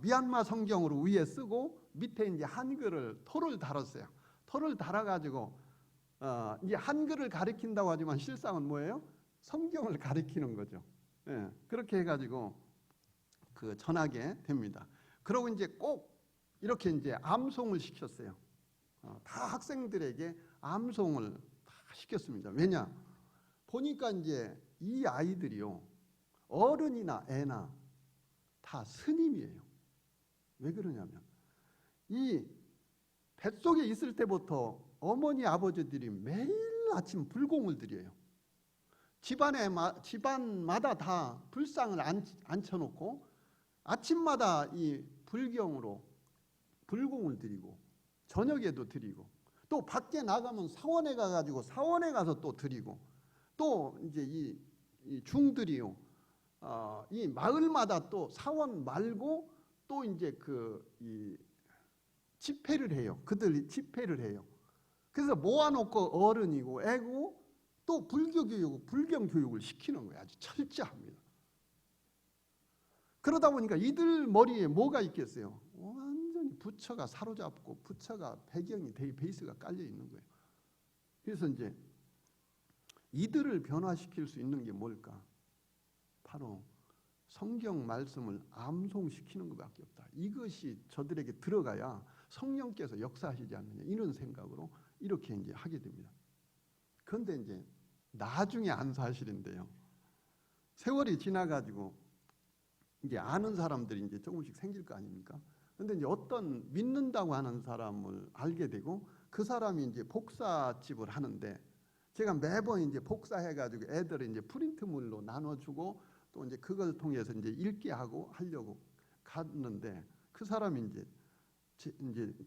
미얀마 성경으로 위에 쓰고 밑에 이제 한글을 토를 달았어요. 토를 달아가지고 이제 한글을 가리킨다고 하지만 실상은 뭐예요? 성경을 가리키는 거죠. 그렇게 해가지고 그 전하게 됩니다. 그러고 이제 꼭 이렇게 이제 암송을 시켰어요. 다 학생들에게 암송을 다 시켰습니다. 왜냐? 보니까 이제 이 아이들이요, 어른이나 애나 다 스님이에요. 왜 그러냐면 이 뱃속에 있을 때부터 어머니 아버지들이 매일 아침 불공을 드려요. 집안마다 다 불상을 앉혀놓고 아침마다 이 불경으로 불공을 드리고 저녁에도 드리고 또 밖에 나가면 사원에 가가지고 사원에 가서 또 드리고 또 이제 이 중들이요 이 마을마다 또 사원 말고 또 이제 이 집회를 해요. 그들이 집회를 해요. 그래서 모아놓고 어른이고 애고 또 불교 교육, 불경 교육을 시키는 거예요. 아주 철저합니다. 그러다 보니까 이들 머리에 뭐가 있겠어요? 완전히 부처가 사로잡고 부처가 배경이 베이스가 깔려 있는 거예요. 그래서 이제 이들을 변화시킬 수 있는 게 뭘까? 바로 성경 말씀을 암송시키는 것밖에 없다. 이것이 저들에게 들어가야 성령께서 역사하시지 않느냐 이런 생각으로 이렇게 이제 하게 됩니다. 그런데 이제 나중에 안 사실인데요. 세월이 지나가지고 이제 아는 사람들이 이제 조금씩 생길 거 아닙니까? 그런데 이제 어떤 믿는다고 하는 사람을 알게 되고 그 사람이 이제 복사집을 하는데 제가 매번 이제 복사해가지고 애들을 이제 프린트물로 나눠주고 또 이제 그걸 통해서 이제 읽게 하고 하려고 갔는데 그 사람이 이제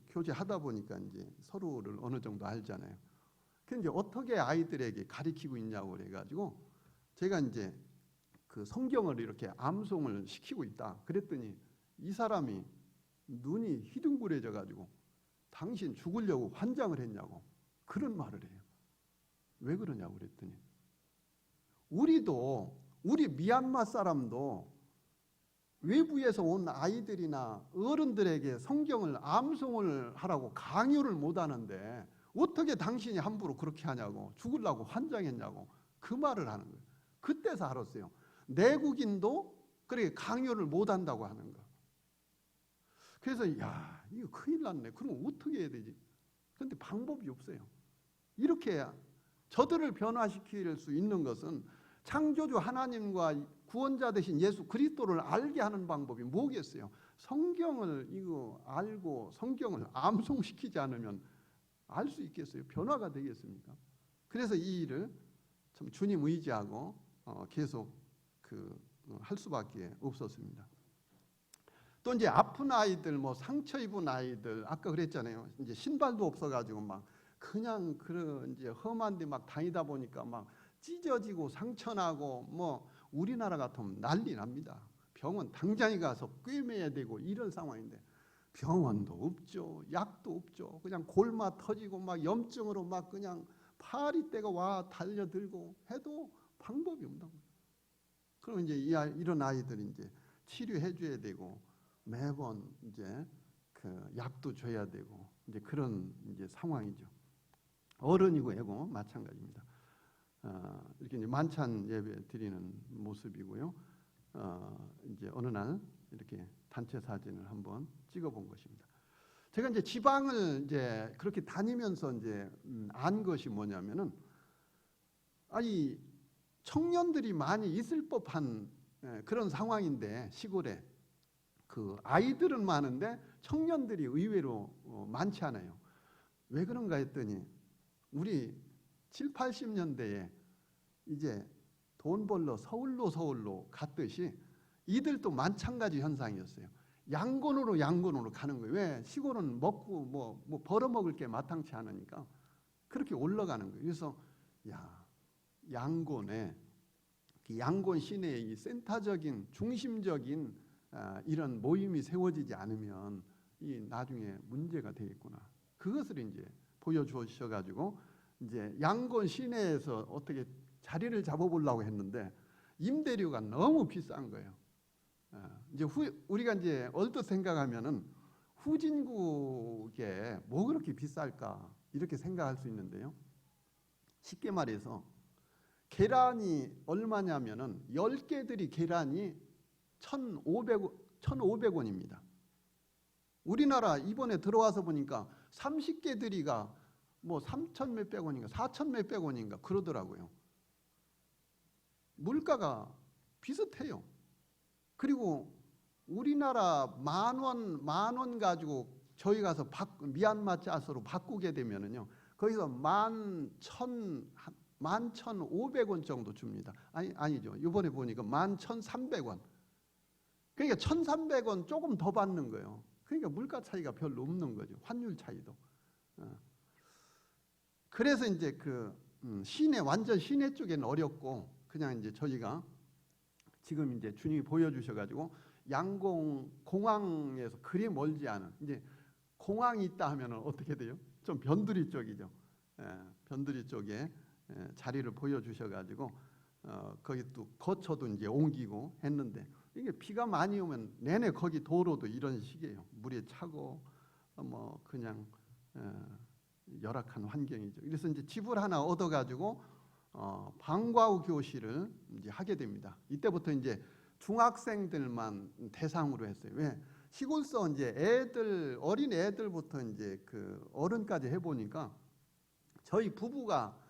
교제하다 보니까 이제 서로를 어느 정도 알잖아요. 그 이제 어떻게 아이들에게 가르치고 있냐고 그래가지고 제가 이제 그 성경을 이렇게 암송을 시키고 있다. 그랬더니 이 사람이 눈이 휘둥그레져 가지고 당신 죽으려고 환장을 했냐고 그런 말을 해요. 왜 그러냐고 그랬더니 우리 미얀마 사람도 외부에서 온 아이들이나 어른들에게 성경을 암송을 하라고 강요를 못 하는데 어떻게 당신이 함부로 그렇게 하냐고 죽으려고 환장했냐고 그 말을 하는 거예요. 그때서 알았어요. 내국인도 그렇게 강요를 못 한다고 하는 거. 그래서 야 이거 큰일 났네. 그럼 어떻게 해야 되지? 그런데 방법이 없어요. 이렇게 저들을 변화시킬 수 있는 것은 창조주 하나님과 구원자 되신 예수 그리스도를 알게 하는 방법이 뭐겠어요? 성경을 이거 알고 성경을 암송시키지 않으면 알 수 있겠어요? 변화가 되겠습니까? 그래서 이 일을 참 주님 의지하고 계속 할 수밖에 없었습니다. 또 이제 아픈 아이들, 뭐 상처 입은 아이들, 아까 그랬잖아요. 이제 신발도 없어가지고 막 그냥 그런 이제 험한데 막 다니다 보니까 막 찢어지고 상처나고 뭐 우리나라 같으면 난리 납니다. 병원 당장에 가서 꿰매야 되고 이런 상황인데 병원도 없죠. 약도 없죠. 그냥 골마 터지고 막 염증으로 막 그냥 파리떼가 와 달려들고 해도 방법이 없다고. 그럼 이제 이런 아이들이 이제 치료해 줘야 되고 매번 이제 그 약도 줘야 되고 이제 그런 이제 상황이죠. 어른이고 애고 마찬가지입니다. 이렇게 이제 만찬 예배 드리는 모습이고요. 이제 어느 날 이렇게 단체 사진을 한번 찍어본 것입니다. 제가 이제 지방을 이제 그렇게 다니면서 이제 안 것이 뭐냐면은 아니 청년들이 많이 있을 법한 그런 상황인데 시골에 그 아이들은 많은데 청년들이 의외로 많지 않아요. 왜 그런가 했더니 우리 7, 80년대에 이제 돈 벌러 서울로 갔듯이 이들도 마찬가지 현상이었어요. 양곤으로 가는 거예요. 왜? 시골은 먹고 뭐 벌어먹을 게 마땅치 않으니까 그렇게 올라가는 거예요. 그래서 양곤에 양곤 시내에 이 센터적인 중심적인 이런 모임이 세워지지 않으면 이 나중에 문제가 되겠구나. 그것을 이제 보여주셔가지고 이제 양곤 시내에서 어떻게 자리를 잡아보려고 했는데 임대료가 너무 비싼 거예요. 이제 우리가 이제 얼핏 생각하면은 후진국에 뭐 그렇게 비쌀까 이렇게 생각할 수 있는데요. 쉽게 말해서 계란이 얼마냐면은 10개들이 계란이 1,500원입니다. 우리나라 이번에 들어와서 보니까 30개들이가 뭐 3천 몇백 원인가 4천 몇백 원인가 그러더라고요. 물가가 비슷해요. 그리고 우리나라 만 원 가지고 저희 가서 미얀마 짜서로 바꾸게 되면은요. 거기서 11,000 11,500원 정도 줍니다. 아니죠. 이번에 보니까 11,300원. 그러니까 1,300원 조금 더 받는 거예요. 그러니까 물가 차이가 별로 없는 거죠. 환율 차이도. 그래서 이제 그 시내, 완전 시내 쪽에는 어렵고, 그냥 이제 저희가 지금 이제 주님이 보여주셔가지고 양공 공항에서 그리 멀지 않은, 이제 공항이 있다 하면 어떻게 돼요? 좀 변두리 쪽이죠. 변두리 쪽에 자리를 보여주셔가지고 거기 또 거처도 이제 옮기고 했는데, 이게 비가 많이 오면 내내 거기 도로도 이런 식이에요. 물에 차고 뭐 그냥 열악한 환경이죠. 그래서 이제 집을 하나 얻어가지고 방과 후 교실을 이제 하게 됩니다. 이때부터 이제 중학생들만 대상으로 했어요. 왜? 시골서 이제 애들, 어린 애들부터 이제 그 어른까지 해보니까 저희 부부가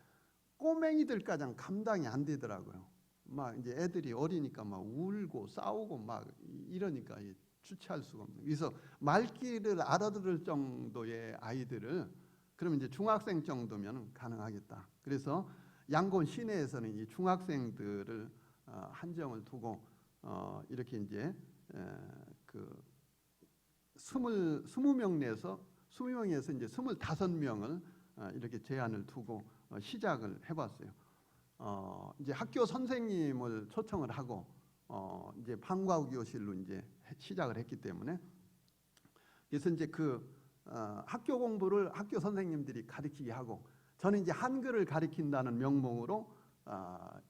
꼬맹이들까지 감당이 안 되더라고요. 막 이제 애들이 어리니까 막 울고 싸우고 막 이러니까 주체할 수가 없는. 그래서 말귀를 알아들을 정도의 아이들을, 그러면 이제 중학생 정도면 가능하겠다. 그래서 양곤 시내에서는 이 중학생들을 한정을 두고 이렇게 이제 그 20명 내에서 20명에서 이제 25명을 이렇게 제한을 두고 시작을 해봤어요. 이제 학교 선생님을 초청을 하고 이제 방과 후 교실로 이제 시작을 했기 때문에, 그래서 이제 그 학교 공부를 학교 선생님들이 가르치게 하고, 저는 이제 한글을 가르친다는 명목으로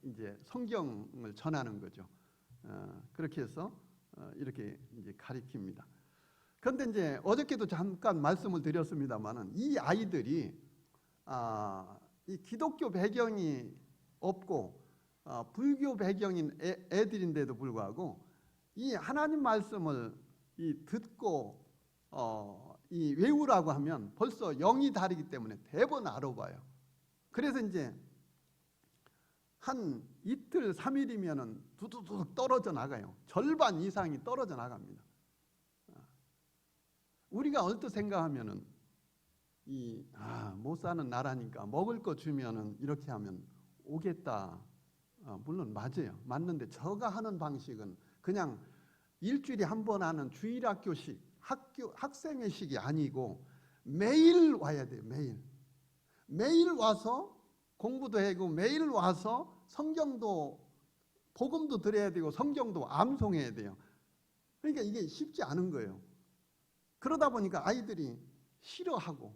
이제 성경을 전하는 거죠. 그렇게 해서 이렇게 이제 가르칩니다. 그런데 이제 어저께도 잠깐 말씀을 드렸습니다만은, 이 아이들이 이 기독교 배경이 없고 불교 배경인 애들인데도 불구하고 이 하나님 말씀을 듣고 이 외우라고 하면 벌써 영이 다르기 때문에 대번 알아봐요. 그래서 이제 한 이틀 3일이면은 두두둑 떨어져 나가요. 절반 이상이 떨어져 나갑니다. 우리가 얼핏 생각하면은 못 사는 나라니까 먹을 거 주면은 이렇게 하면 오겠다. 물론 맞아요. 맞는데 저가 하는 방식은 그냥 일주일에 한 번 하는 주일학교식, 학생회식이 아니고 매일 와야 돼요. 매일 와서 공부도 하고 매일 와서 성경도, 복음도 들어야 되고 성경도 암송해야 돼요. 그러니까 이게 쉽지 않은 거예요. 그러다 보니까 아이들이 싫어하고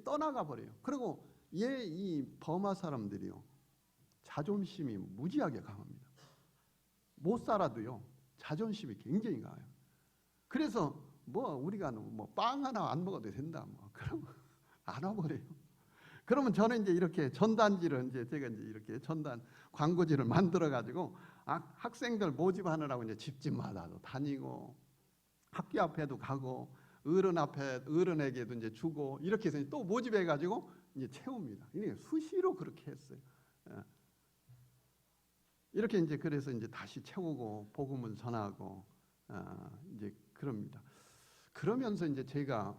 떠나가 버려요. 그리고 이 버마 사람들이요, 자존심이 무지하게 강합니다. 못 살아도요 자존심이 굉장히 강해요. 그래서 뭐 우리가 뭐 빵 하나 안 먹어도 된다, 뭐 그러면 안 와버려요. 그러면 저는 이제 이렇게 전단지를 제가 이제 이렇게 전단 광고지를 만들어 가지고 학생들 모집하느라고 이제 집집마다도 다니고 학교 앞에도 가고 어른에게도 이제 주고 이렇게 해서 또 모집해 가지고 이제 채웁니다. 이게 수시로 그렇게 했어요. 이렇게 이제 그래서 이제 다시 채우고 복음을 전하고 이제 그럽니다. 그러면서 이제 제가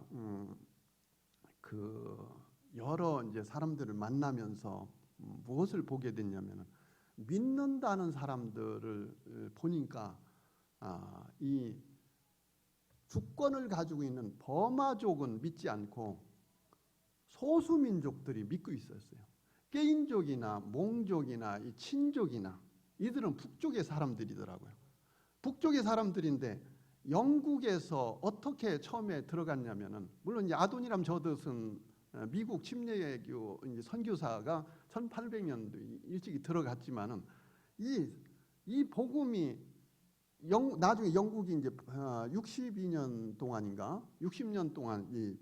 그 여러 이제 사람들을 만나면서 무엇을 보게 됐냐면은, 믿는다는 사람들을 보니까 이 주권을 가지고 있는 버마족은 믿지 않고 소수민족들이 믿고 있었어요. 깨인족이나 몽족이나 이 친족이나 이들은 북쪽의 사람들이더라고요. 북쪽의 사람들인데 영국에서 어떻게 처음에 들어갔냐면은, 물론 이제 아도니람 저듯은 미국 침례교 선교사가 1800년도 일찍이 들어갔지만은 이 복음이 나중에 영국이 이제 62년 동안인가 60년 동안 이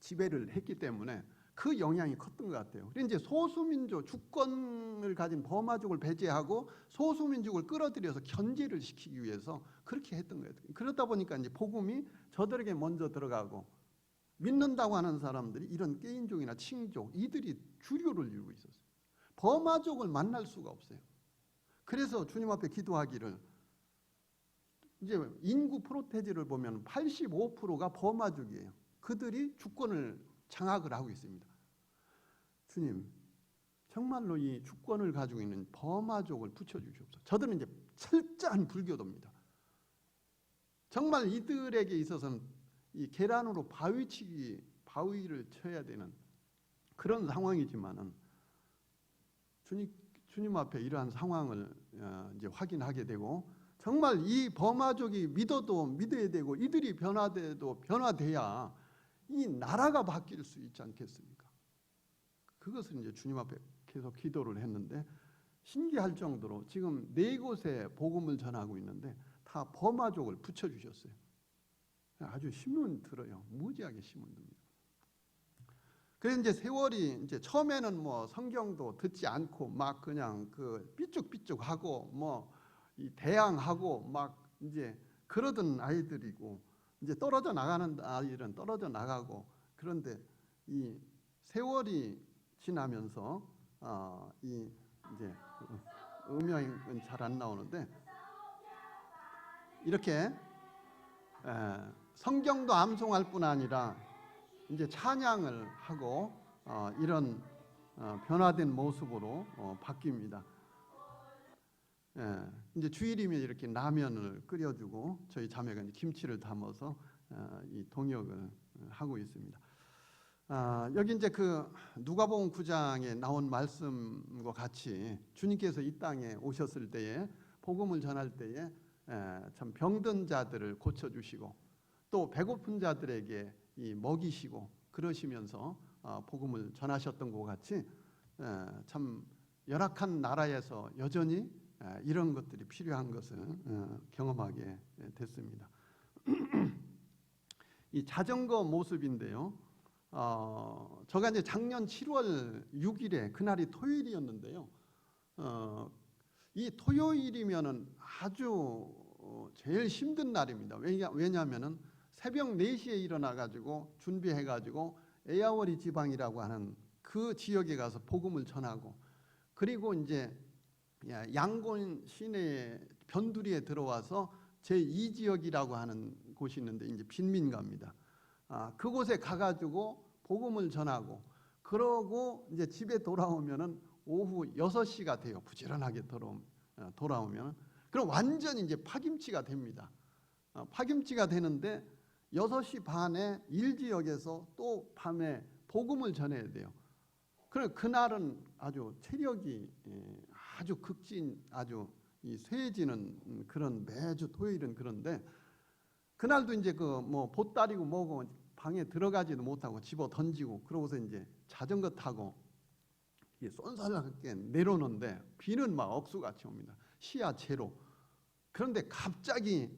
지배를 했기 때문에 그 영향이 컸던 것 같아요. 그래서 이제 소수민족, 주권을 가진 버마족을 배제하고 소수민족을 끌어들여서 견제를 시키기 위해서 그렇게 했던 거예요. 그러다 보니까 이제 복음이 저들에게 먼저 들어가고, 믿는다고 하는 사람들이 이런 깨인족이나 칭족, 이들이 주류를 이루고 있었어요. 버마족을 만날 수가 없어요. 그래서 주님 앞에 기도하기를, 이제 인구 프로테지를 보면 85%가 버마족이에요. 그들이 주권을 장악을 하고 있습니다. 주님, 정말로 이 주권을 가지고 있는 버마족을 붙여주시옵소서. 저들은 이제 철저한 불교도입니다. 정말 이들에게 있어서는 이 계란으로 바위를 쳐야 되는 그런 상황이지만은 주님 앞에 이러한 상황을 이제 확인하게 되고, 정말 이 버마족이 믿어야 되고, 이들이 변화돼야 이 나라가 바뀔 수 있지 않겠습니까? 그것을 이제 주님 앞에 계속 기도를 했는데, 신기할 정도로 지금 4곳에 복음을 전하고 있는데 다 버마족을 붙여주셨어요. 아주 힘은 들어요. 무지하게 힘은 듭니다. 그래서 이제 세월이 이제 처음에는 뭐 성경도 듣지 않고 막 그냥 그 삐죽삐죽하고 뭐 이 대항하고 막 이제 그러던 아이들이고, 이제 떨어져 나가는 아이들은 떨어져 나가고, 그런데 이 세월이 지나면서 이 이제 음영은 잘 안 나오는데, 이렇게 성경도 암송할 뿐 아니라 이제 찬양을 하고 이런 변화된 모습으로 바뀝니다. 이제 주일이면 이렇게 라면을 끓여주고 저희 자매가 이제 김치를 담아서 이 동역을 하고 있습니다. 여기 이제 그 누가복음 9장에 나온 말씀과 같이 주님께서 이 땅에 오셨을 때에 복음을 전할 때에 참 병든 자들을 고쳐주시고 또 배고픈 자들에게 먹이시고 그러시면서 복음을 전하셨던 것 같이 참 열악한 나라에서 여전히 이런 것들이 필요한 것을 경험하게 됐습니다. 이 자전거 모습인데요. 제가 이제 작년 7월 6일에 그날이 토요일이었는데요. 이 토요일이면은 아주 제일 힘든 날입니다. 왜냐하면은 새벽 4시에 일어나 가지고 준비해 가지고 에야워리 지방이라고 하는 그 지역에 가서 복음을 전하고, 그리고 이제 양곤 시내 변두리에 들어와서 제2지역이라고 하는 곳이 있는데 이제 빈민가입니다. 그곳에 가가지고 복음을 전하고, 그러고 이제 집에 돌아오면은 오후 6시가 돼요. 부지런하게 돌아오면. 그럼 완전히 이제 파김치가 됩니다. 파김치가 되는데 6시 반에 1지역에서 또 밤에 복음을 전해야 돼요. 그날은 아주 체력이 아주 아주 쇠해지는 그런, 매주 토요일은 그런데, 그날도 이제 그 뭐 보따리고 뭐고 방에 들어가지도 못하고 집어 던지고, 그러고서 이제 자전거 타고 쏜살하게 내려오는데 비는 막 억수같이 옵니다. 시야 제로. 그런데 갑자기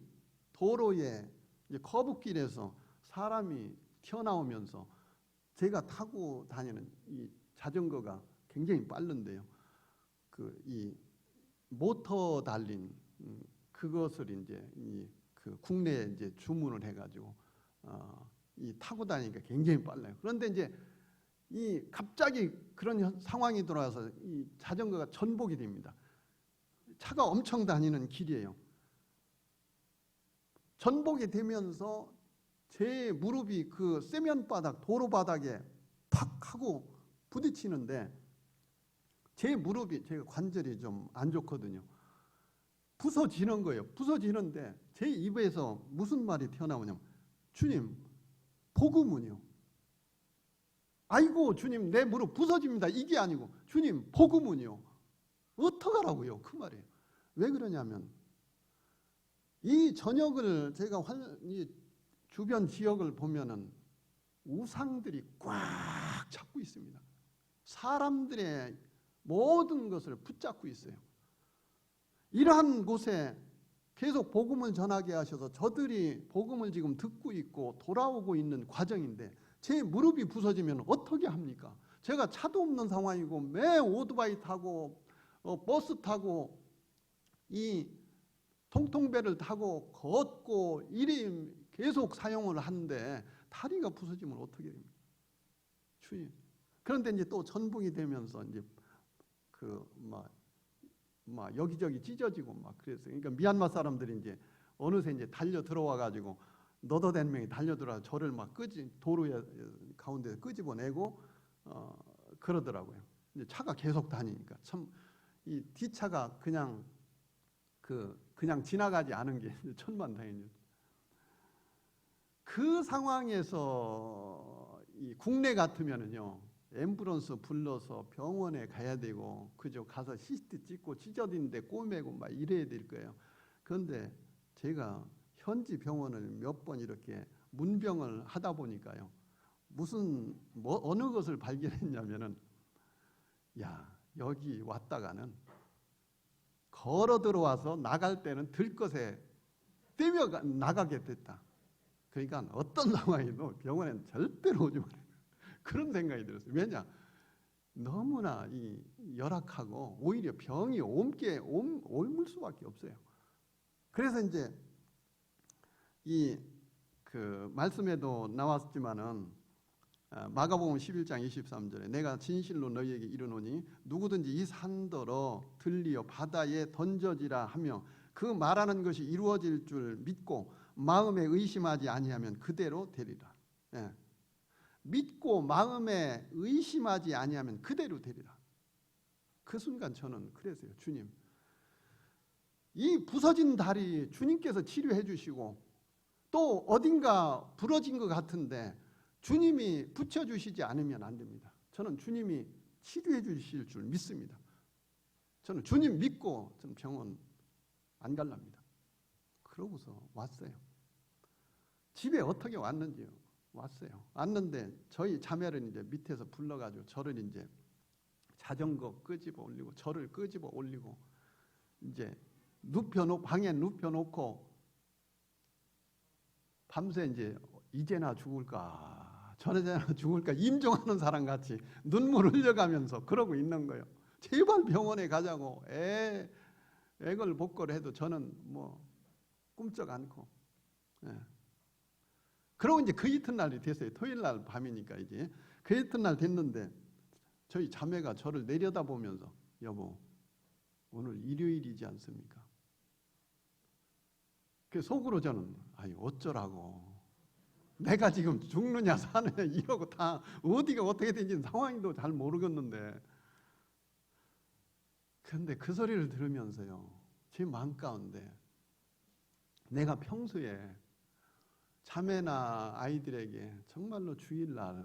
도로에 이제 커브길에서 사람이 튀어나오면서 제가 타고 다니는 이 자전거가 굉장히 빠른데요. 이 모터 달린 그것을 이제 그 국내에 이제 주문을 해가지고 이 타고 다니니까 굉장히 빨라요. 그런데 이제 이 갑자기 그런 상황이 들어와서 이 자전거가 전복이 됩니다. 차가 엄청 다니는 길이에요. 전복이 되면서 제 무릎이 그 세면바닥, 도로 바닥에 팍 하고 부딪히는데, 제 무릎이, 제가 관절이 좀 안 좋거든요. 부서지는 거예요. 부서지는데 제 입에서 무슨 말이 튀어나오냐면, 주님, 복음은요. 아이고 주님, 내 무릎 부서집니다. 이게 아니고, 주님, 복음은요. 어떡하라고요? 그 말이에요. 왜 그러냐면, 이 저녁을 제가 이 주변 지역을 보면은 우상들이 꽉 잡고 있습니다. 사람들의 모든 것을 붙잡고 있어요. 이러한 곳에 계속 복음을 전하게 하셔서 저들이 복음을 지금 듣고 있고 돌아오고 있는 과정인데, 제 무릎이 부서지면 어떻게 합니까? 제가 차도 없는 상황이고 매 오토바이 타고 버스 타고 이 통통배를 타고 걷고 이리 계속 사용을 하는데 다리가 부서지면 어떻게 됩니까? 주님. 그런데 이제 또 전복이 되면서 이제 막 여기저기 찢어지고 막 그랬어요. 그러니까 미얀마 사람들이 이제 어느새 이제 달려 들어와 가지고 너도된 명이 달려 들어와 저를 막 도로에 가운데 끄집어내고 그러더라고요. 이제 차가 계속 다니니까 참 이 뒷차가 그냥 지나가지 않은 게 천만다행이죠. 그 상황에서 이 국내 같으면은요, 앰뷸런스 불러서 병원에 가야 되고, 그죠? 가서 CT 찍고 찢어진데 꼬매고 막 이래야 될 거예요. 그런데 제가 현지 병원을 몇 번 이렇게 문병을 하다 보니까요, 어느 것을 발견했냐면은, 야, 여기 왔다가는 걸어 들어와서 나갈 때는 들것에 뛰며 나가게 됐다. 그러니까 어떤 상황에도 병원에는 절대로 오지 말아요. 그런 생각이 들었어요. 왜냐? 너무나 이 열악하고 오히려 병이 옮을 수밖에 없어요. 그래서 이제 이 그 말씀에도 나왔지만은 마가복음 11장 23절에 내가 진실로 너희에게 이르노니 누구든지 이 산더러 들리어 바다에 던져지라 하며 그 말하는 것이 이루어질 줄 믿고 마음에 의심하지 아니하면 그대로 되리라. 예. 믿고 마음에 의심하지 아니하면 그대로 되리라. 그 순간 저는 그랬어요. 주님, 이 부서진 다리 주님께서 치료해 주시고 또 어딘가 부러진 것 같은데 주님이 붙여주시지 않으면 안 됩니다. 저는 주님이 치료해 주실 줄 믿습니다. 저는 주님 믿고 저는 병원 안 갈랍니다. 그러고서 왔어요. 집에 어떻게 왔는지요? 왔어요. 왔는데 저희 자매를 이제 밑에서 불러가지고 저를 이제 자전거 끄집어 올리고 저를 끄집어 올리고 이제 방에 눕혀놓고 밤새 이제나 죽을까 저제나 죽을까 임종하는 사람 같이 눈물 흘려가면서 그러고 있는 거예요. 제발 병원에 가자고 애걸복걸해도 저는 뭐 꿈쩍 않고. 예. 그러고 이제 그 이튿날이 됐어요. 토요일 날 밤이니까 이제 그 이튿날 됐는데 저희 자매가 저를 내려다보면서 여보, 오늘 일요일이지 않습니까? 그 속으로 저는 어쩌라고, 내가 지금 죽느냐 사느냐 이러고 다 어디가 어떻게 된지 상황도 잘 모르겠는데, 그런데 그 소리를 들으면서요, 제 마음 가운데 내가 평소에 자매나 아이들에게 정말로 주일날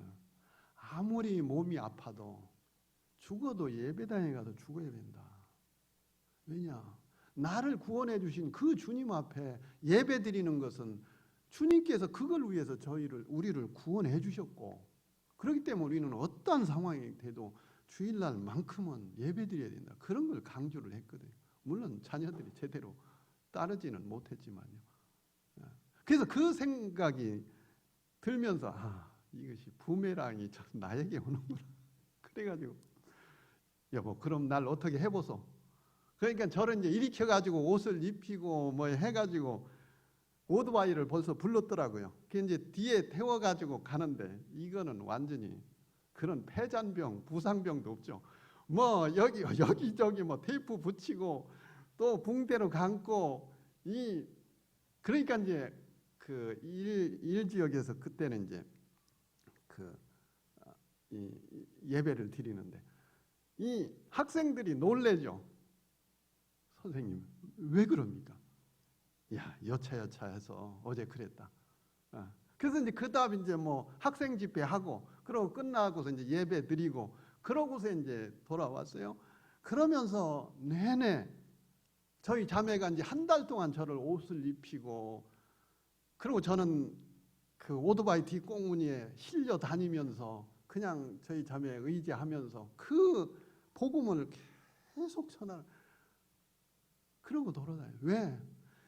아무리 몸이 아파도 죽어도 예배당에 가서 죽어야 된다. 왜냐? 나를 구원해 주신 그 주님 앞에 예배 드리는 것은 주님께서 그걸 위해서 우리를 구원해 주셨고, 그렇기 때문에 우리는 어떤 상황이 돼도 주일날만큼은 예배 드려야 된다. 그런 걸 강조를 했거든요. 물론 자녀들이 제대로 따르지는 못했지만요. 그래서 그 생각이 들면서 이것이 부메랑이 나에게 오는구나. 그래가지고 여보, 그럼 날 어떻게 해보소. 그러니까 저를 이제 일으켜가지고 옷을 입히고 뭐 해가지고 오토바이를 벌써 불렀더라고요. 그 이제 뒤에 태워가지고 가는데 이거는 완전히 그런 폐잔병, 부상병도 없죠. 뭐 여기저기 뭐 테이프 붙이고 또 붕대로 감고 그러니까 이제 그 일 지역에서 그때는 이제 이 예배를 드리는데 이 학생들이 놀래죠. 선생님, 왜 그럽니까? 야, 여차여차해서 어제 그랬다. 그래서 이제 그 다음 이제 뭐 학생 집회하고 그러고 끝나고서 이제 예배 드리고 그러고서 이제 돌아왔어요. 그러면서 내내 저희 자매가 이제 한 달 동안 저를 옷을 입히고, 그리고 저는 그 오토바이 뒷꽁무니에 실려 다니면서 그냥 저희 자매에 의지하면서 그 복음을 계속 전하는, 그러고 돌아다녀요. 왜?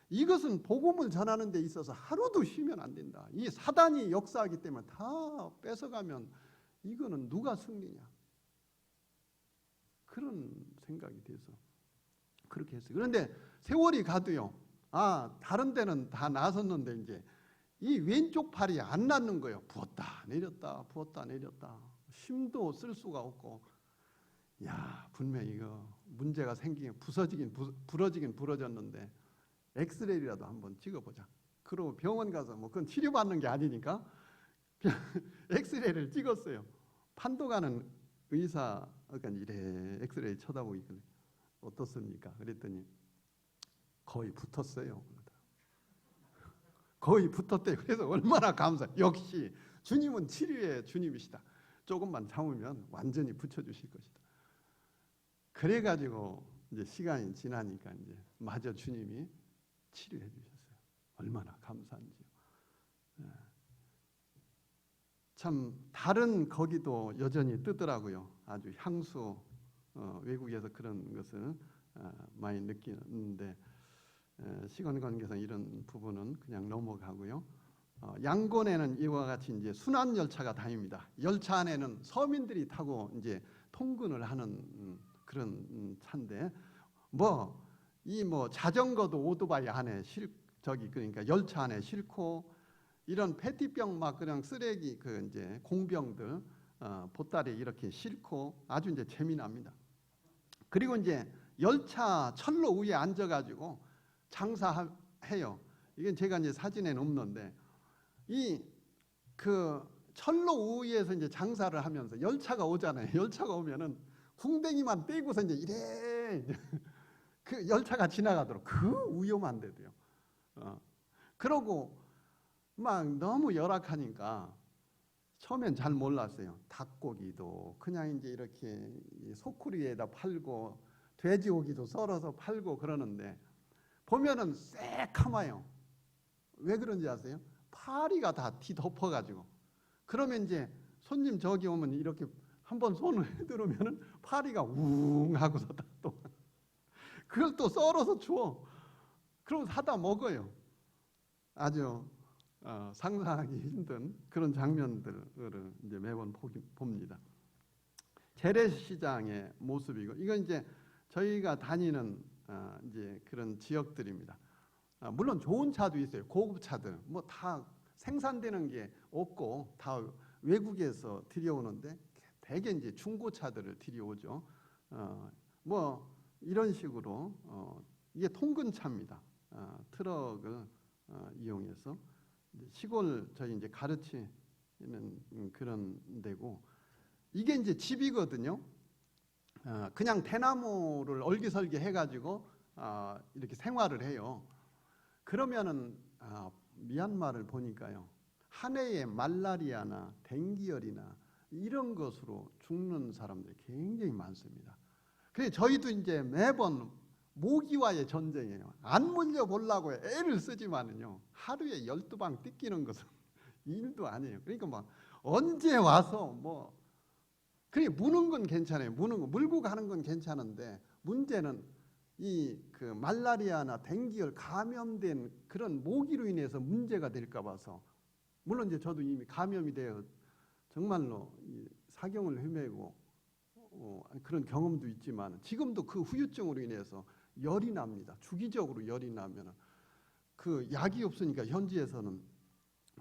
이것은 복음을 전하는 데 있어서 하루도 쉬면 안 된다. 이 사단이 역사하기 때문에 다 뺏어가면 이거는 누가 승리냐. 그런 생각이 돼서 그렇게 했어요. 그런데 세월이 가도요. 다른 데는 다 나섰는데 이제 이 왼쪽 팔이 안 낫는 거예요. 부었다 내렸다 부었다 내렸다. 힘도 쓸 수가 없고, 야, 분명히 이거 문제가 생기긴 부러지긴 부러졌는데 엑스레이라도 한번 찍어보자. 그러고 병원 가서 뭐 그건 치료받는 게 아니니까 엑스레이를 찍었어요. 판도가는 의사 그러니까 이래 엑스레이 쳐다보니까 어떻습니까? 그랬더니 거의 붙었어요. 거의 붙었대요. 그래서 얼마나 감사. 역시 주님은 치료의 주님이시다. 조금만 참으면 완전히 붙여주실 것이다. 그래가지고 이제 시간이 지나니까 이제 마저 주님이 치료해 주셨어요. 얼마나 감사한지요. 참 다른 거기도 여전히 뜨더라고요. 아주 향수 외국에서 그런 것을 많이 느끼는데 시간 관계상 이런 부분은 그냥 넘어가고요. 양곤에는 이와 같이 이제 순환 열차가 다닙니다. 열차 안에는 서민들이 타고 이제 통근을 하는 그런 차인데 뭐 자전거도 오토바이 안에 그러니까 열차 안에 싣고 이런 페트병 막 그냥 쓰레기 그 이제 공병들 보따리 이렇게 싣고 아주 이제 재미납니다. 그리고 이제 열차 철로 위에 앉아가지고 장사해요. 이게 제가 이제 사진에는 없는데 이 그 철로 위에서 이제 장사를 하면서 열차가 오잖아요. 열차가 오면은 궁뎅이만 떼고서 이제 이래 그 열차가 지나가도록 그 위험한데도요. 그러고 막 너무 열악하니까 처음엔 잘 몰랐어요. 닭고기도 그냥 이제 이렇게 소쿠리에다 팔고 돼지고기도 썰어서 팔고 그러는데 보면은 새카마요. 왜 그런지 아세요? 파리가 다 뒤덮어가지고 그러면 이제 손님 저기 오면 이렇게 한번 손을 해들으면은 파리가 웅 하고서 또 그걸 또 썰어서 줘. 그럼 사다 먹어요. 아주 상상하기 힘든 그런 장면들을 이제 매번 봅니다. 재래시장의 모습이고 이건 이제 저희가 다니는 이제 그런 지역들입니다. 물론 좋은 차도 있어요. 고급 차들 뭐 다 생산되는 게 없고 다 외국에서 들여오는데 대개 이제 중고차들을 들여오죠. 뭐 이런 식으로 이게 통근차입니다. 트럭을 이용해서 시골 저희 이제 가르치는 그런 데고 이게 이제 집이거든요. 그냥 대나무를 얼기설기 해가지고 이렇게 생활을 해요. 그러면은 미얀마를 보니까요. 한 해에 말라리아나 댕기열이나 이런 것으로 죽는 사람들이 굉장히 많습니다. 그래서 저희도 이제 매번 모기와의 전쟁이에요. 안 물려보려고 애를 쓰지만은요. 하루에 12방 뜯기는 것은 일도 아니에요. 그러니까 막 언제 와서 그래 무는 건 괜찮아요. 물고 가는 건 괜찮은데 문제는 이 그 말라리아나 댕기열 감염된 그런 모기로 인해서 문제가 될까 봐서 물론 이제 저도 이미 감염이 되어 정말로 사경을 헤매고 그런 경험도 있지만 지금도 그 후유증으로 인해서 열이 납니다. 주기적으로 열이 나면 그 약이 없으니까 현지에서는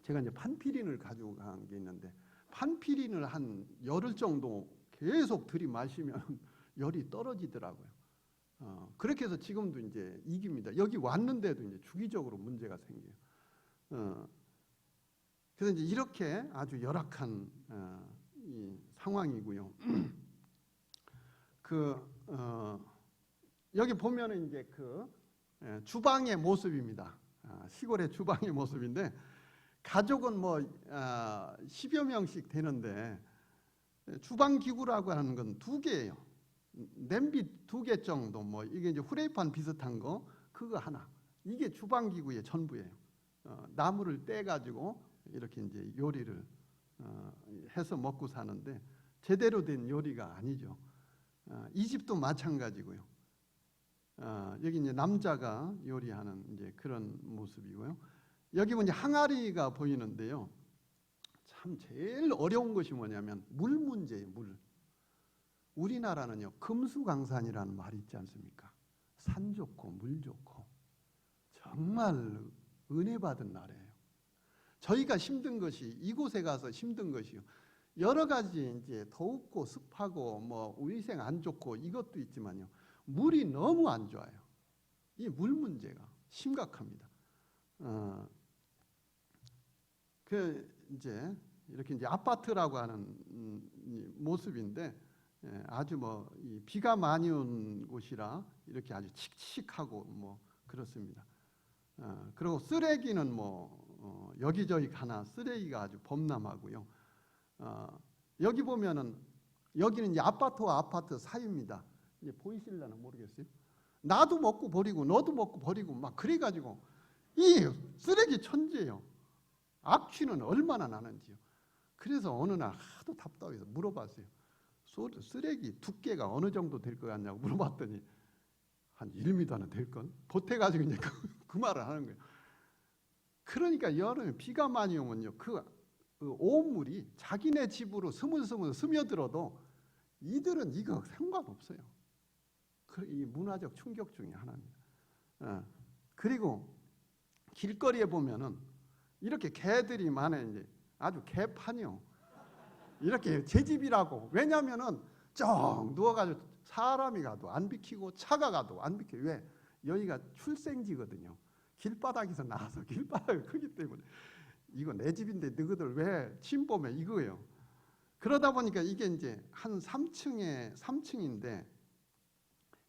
제가 이제 판피린을 가지고 간 게 있는데 판피린을 한 열흘 정도 계속 들이마시면 열이 떨어지더라고요. 그렇게 해서 지금도 이제 이깁니다. 여기 왔는데도 이제 주기적으로 문제가 생겨요. 그래서 이제 이렇게 아주 열악한 이 상황이고요. 여기 보면은 이제 그 주방의 모습입니다. 시골의 주방의 모습인데 가족은 뭐 10여 명씩 되는데 주방 기구라고 하는 건 2개예요. 냄비 2개 정도 뭐 이게 이제 후레이판 비슷한 거 그거 하나. 이게 주방 기구의 전부예요. 나무를 떼 가지고 이렇게 이제 요리를 해서 먹고 사는데 제대로 된 요리가 아니죠. 이 집도 마찬가지고요. 여기 이제 남자가 요리하는 이제 그런 모습이고요. 여기 이제 항아리가 보이는데요. 참 제일 어려운 것이 뭐냐면 물 문제예요. 물. 우리나라는요 금수강산이라는 말이 있지 않습니까? 산 좋고 물 좋고 정말 은혜 받은 나라예요. 저희가 힘든 것이 이곳에 가서 힘든 것이요. 여러 가지 이제 더웁고 습하고 뭐 위생 안 좋고 이것도 있지만요. 물이 너무 안 좋아요. 이 물 문제가 심각합니다. 그 이제 이렇게 이제 아파트라고 하는 모습인데 아주 이 비가 많이 온 곳이라 이렇게 아주 칙칙하고 그렇습니다. 그리고 쓰레기는 여기저기 가나 쓰레기가 아주 범람하고요. 여기 보면은 여기는 이제 아파트와 아파트 사이입니다. 이제 보이실려나 모르겠어요. 나도 먹고 버리고 너도 먹고 버리고 막 그래가지고 이 쓰레기 천지예요. 악취는 얼마나 나는지요. 그래서 어느 날 하도 답답해서 물어봤어요. 쓰레기 두께가 어느 정도 될 것 같냐고 물어봤더니 한 1m는 될 건? 보태가지고 이제 그 말을 하는 거예요. 그러니까 여름에 비가 많이 오면요, 그 오물이 자기네 집으로 스물스물 스며들어도 이들은 이거 상관없어요. 이 문화적 충격 중에 하나입니다. 그리고 길거리에 보면은 이렇게 개들이 많아요. 이제 아주 개판이요. 이렇게 제 집이라고. 왜냐면은 쩍 누워가지고 사람이 가도 안 비키고 차가 가도 안 비켜요. 왜? 여기가 출생지거든요. 길바닥에서 나와서 길바닥이 크기 때문에 이거 내 집인데 너희들 왜 침범해 이거예요. 그러다 보니까 이게 이제 한 3층인데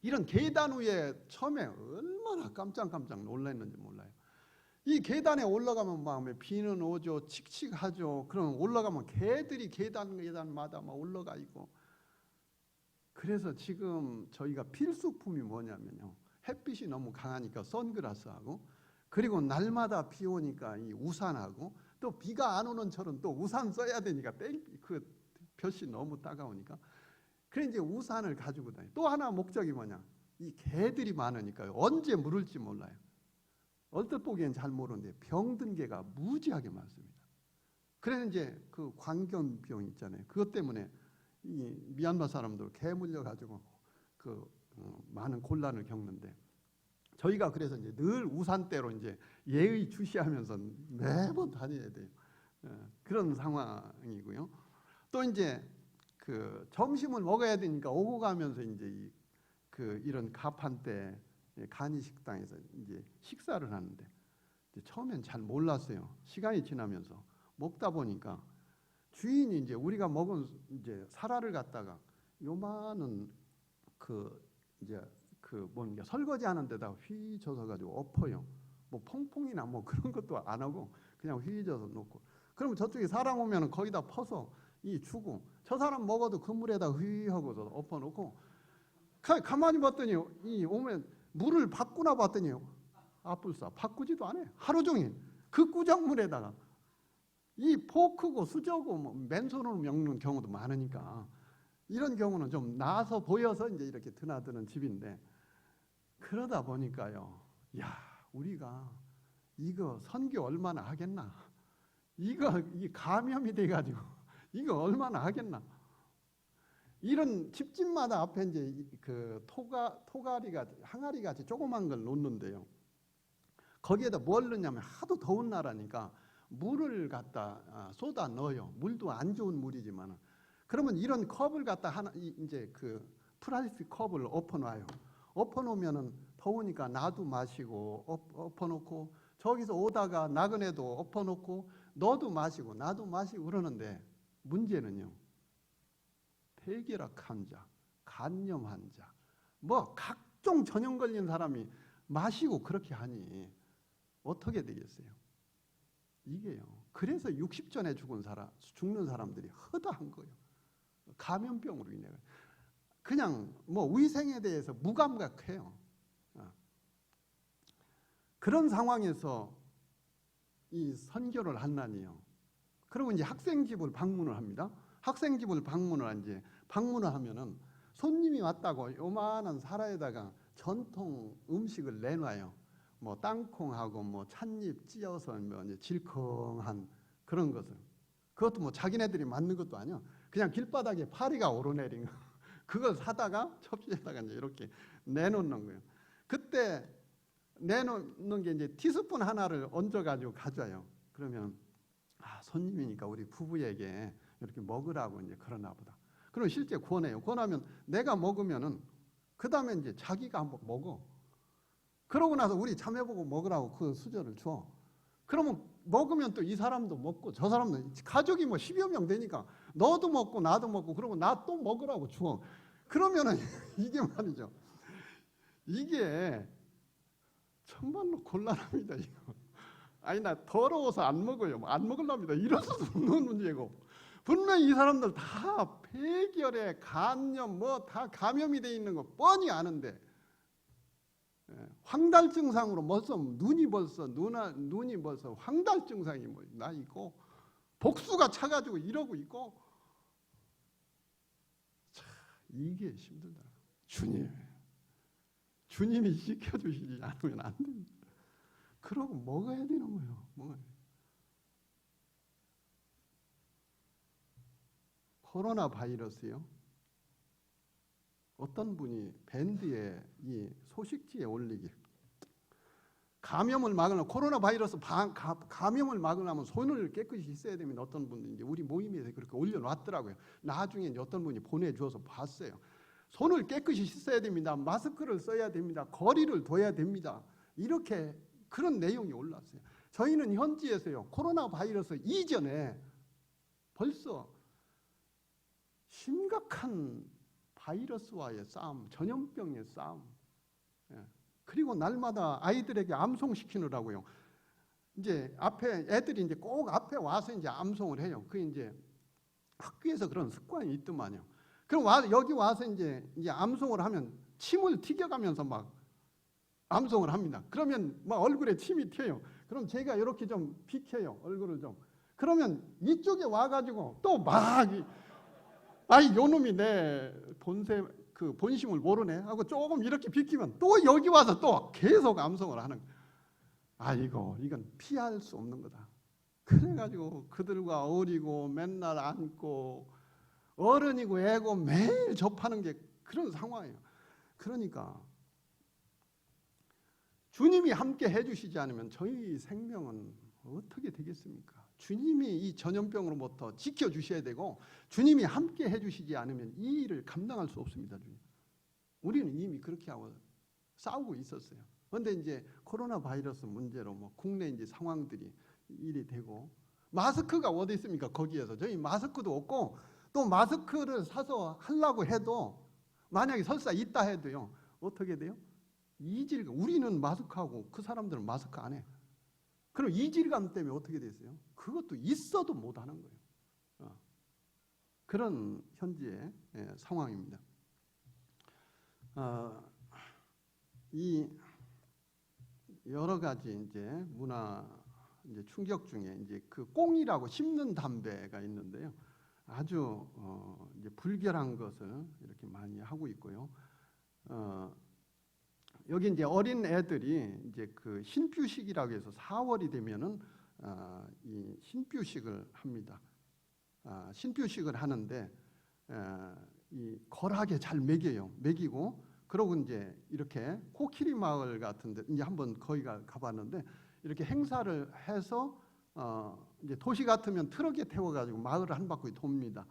이런 계단 위에 처음에 얼마나 깜짝깜짝 놀랐는지 몰라요. 이 계단에 올라가면 막 비는 오죠, 칙칙하죠. 그럼 올라가면 개들이 계단마다 막 올라가 있고. 그래서 지금 저희가 필수품이 뭐냐면요, 햇빛이 너무 강하니까 선글라스하고, 그리고 날마다 비 오니까 이 우산하고, 또 비가 안 오는 철은 또 우산 써야 되니까 그 볕이 너무 따가우니까. 그래 이제 우산을 가지고 다녀요. 또 하나 목적이 뭐냐, 이 개들이 많으니까요, 언제 물을지 몰라요. 얼떨 보기엔 잘 모르는데 병든 개가 무지하게 많습니다. 그래서 이제 그 광견병 있잖아요. 그것 때문에 이 미얀마 사람들 개 물려가지고 많은 곤란을 겪는데, 저희가 그래서 이제 늘 우산대로 이제 예의 주시하면서 매번 다녀야 돼요. 그런 상황이고요. 또 이제 그 점심을 먹어야 되니까 오고 가면서 이제 이런 가판대 간이 식당에서 이제 식사를 하는데, 처음엔 잘 몰랐어요. 시간이 지나면서 먹다 보니까 주인이 이제 우리가 먹은 이제 사라를 갖다가 요만한 뭔가 설거지하는 데다 휘저어 가지고 엎어요. 뭐 퐁퐁이나 뭐 그런 것도 안 하고 그냥 휘저어서 놓고, 그러면 저쪽에 사람 오면은 거기다 퍼서 주고, 저 사람 먹어도 그 물에다 휘하고서 엎어놓고, 가만히 봤더니 오면 물을 바꾸나 봤더니 아뿔싸 바꾸지도 않아요. 하루 종일 그 꾸정물에다가 이 포크고 수저고 맨손으로 먹는 경우도 많으니까, 이런 경우는 좀 나서 보여서 이제 이렇게 드나드는 집인데, 그러다 보니까요, 야, 우리가 이거 선교 얼마나 하겠나, 이 감염이 돼가지고 이거 얼마나 하겠나. 이런 집집마다 앞에 이제 그 항아리 같이 조그만 걸 놓는데요, 거기에다 뭘 넣냐면 하도 더운 나라니까 물을 갖다 쏟아 넣어요. 물도 안 좋은 물이지만, 그러면 이런 컵을 갖다 이제 그 플라스틱 컵을 엎어놔요. 엎어놓으면은 더우니까 나도 마시고 엎어놓고, 저기서 오다가 나그네도 엎어놓고 너도 마시고 나도 마시고 그러는데, 문제는요, 폐결핵 환자, 간염 환자, 뭐 각종 전염 걸린 사람이 마시고 그렇게 하니 어떻게 되겠어요? 이게요. 그래서 60전에 죽는 사람들이 허다한 거예요. 감염병으로 인해. 그냥 위생에 대해서 무감각해요. 그런 상황에서 이 선교를 한다니요. 그리고 이제 학생집을 방문을 합니다. 학생집을 방문을 하면은 손님이 왔다고 요만한 사라에다가 전통 음식을 내놔요. 뭐 땅콩하고 뭐 찻잎 찧어서 이제 질컹한 그런 것을. 그것도 뭐 자기네들이 만든 것도 아니야. 그냥 길바닥에 파리가 오르내린 거. 그걸 사다가 접시에다가 이제 이렇게 내놓는 거예요. 그때 내놓는 게 이제 티스푼 하나를 얹어가지고 가져와요. 그러면 손님이니까 우리 부부에게 이렇게 먹으라고 이제 그러나 보다. 그럼 실제 권해요. 권하면 내가 먹으면은 그 다음에 이제 자기가 한번 먹어. 그러고 나서 우리 자매보고 먹으라고 그 수저를 줘. 그러면 먹으면 또 이 사람도 먹고 저 사람도 가족이 뭐 10여 명 되니까 너도 먹고 나도 먹고 그러고 나 또 먹으라고 줘. 그러면은 이게 말이죠. 이게 정말로 곤란합니다. 이거. 아니 나 더러워서 안 먹어요. 안 먹으랍니다. 이럴 수도 없는 문제고 분명히 이 사람들 다 폐결에 간염 뭐 다 감염이 돼 있는 거 뻔히 아는데 황달 증상으로 벌써 눈이 벌써 황달 증상이 뭐 나 있고 복수가 차가지고 이러고 있고 참 이게 힘들다. 주님이 지켜주시지 않으면 안 됩니다. 그러고 먹어야 되는 거예요. 먹어야 돼. 코로나 바이러스요. 어떤 분이 밴드에 이 소식지에 올리기 감염을 막으려면 코로나 바이러스 감염을 막으려면 손을 깨끗이 씻어야 됩니다. 어떤 분이 이제 우리 모임에서 그렇게 올려놨더라고요. 나중에 이제 어떤 분이 보내주어서 봤어요. 손을 깨끗이 씻어야 됩니다. 마스크를 써야 됩니다. 거리를 둬야 됩니다. 이렇게 그런 내용이 올랐어요. 저희는 현지에서요. 코로나 바이러스 이전에 벌써 심각한 바이러스와의 싸움, 전염병의 싸움. 그리고 날마다 아이들에게 암송시키느라고요. 이제 앞에 애들이 이제 꼭 앞에 와서 이제 암송을 해요. 그 이제 학교에서 그런 습관이 있더만요. 그럼 여기 와서 이제 암송을 하면 침을 튀겨가면서 막 암송을 합니다. 그러면 막 얼굴에 침이 튀어요. 그럼 제가 이렇게 좀 비켜요. 얼굴을 좀. 그러면 이쪽에 와가지고 또 막 아이 요놈이 내 본심을 모르네 하고 조금 이렇게 비키면 또 여기 와서 또 계속 암송을 하는 거예요. 아이고 이건 피할 수 없는 거다. 그래가지고 그들과 어리고 맨날 안고 어른이고 애고 매일 접하는 게 그런 상황이에요. 그러니까 주님이 함께 해주시지 않으면 저희 생명은 어떻게 되겠습니까? 주님이 이 전염병으로부터 지켜주셔야 되고 주님이 함께 해주시지 않으면 이 일을 감당할 수 없습니다. 우리는 이미 그렇게 하고 싸우고 있었어요. 그런데 이제 코로나 바이러스 문제로 뭐 국내 이제 상황들이 일이 되고 마스크가 어디 있습니까? 거기에서 저희 마스크도 없고 또 마스크를 사서 하려고 해도 만약에 설사 있다 해도요 어떻게 돼요? 이질감. 우리는 마스크하고 그 사람들은 마스크 안 해. 그럼 이질감 때문에 어떻게 됐어요? 그것도 있어도 못 하는 거예요. 그런 현지의 상황입니다. 이 여러 가지 이제 문화 이제 충격 중에 이제 그 꽁이라고 씹는 담배가 있는데요. 아주 이제 불결한 것을 이렇게 많이 하고 있고요. 여기 이제 어린 애들이 이제 그 신규식이라고 해서 4월이 되면은 이 신규식을 합니다. 신규식을 하는데 이 거하게 잘 먹이고 그러고 이제 이렇게 코끼리 마을 같은데 이제 한번 거기 가봤는데 이렇게 행사를 해서 이제 도시 같으면 트럭에 태워가지고 마을을 한 바퀴 돕니다.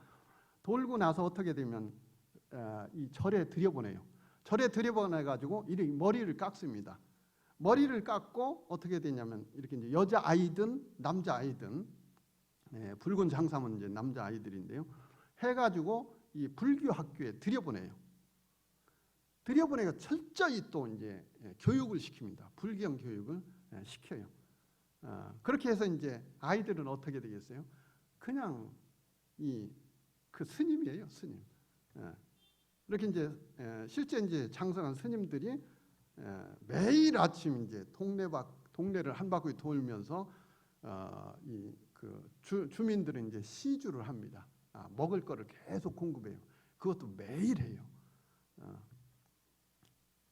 돌고 나서 어떻게 되면 이 절에 들여보내요. 절에 들여보내가지고 이 머리를 깎습니다. 머리를 깎고 어떻게 되냐면 이렇게 이제 여자 아이든 남자 아이든 붉은 장사면 이제 남자 아이들인데요. 해가지고 이 불교 학교에 들여보내요. 들여보내가 철저히 또 이제 교육을 시킵니다. 불경 교육을 시켜요. 그렇게 해서 이제 아이들은 어떻게 되겠어요? 그냥 그 스님이에요, 스님. 이렇게 이제 실제 이제 장성한 스님들이 매일 아침 이제 동네를 한 바퀴 돌면서 주민들은 이제 시주를 합니다. 먹을 거를 계속 공급해요. 그것도 매일 해요.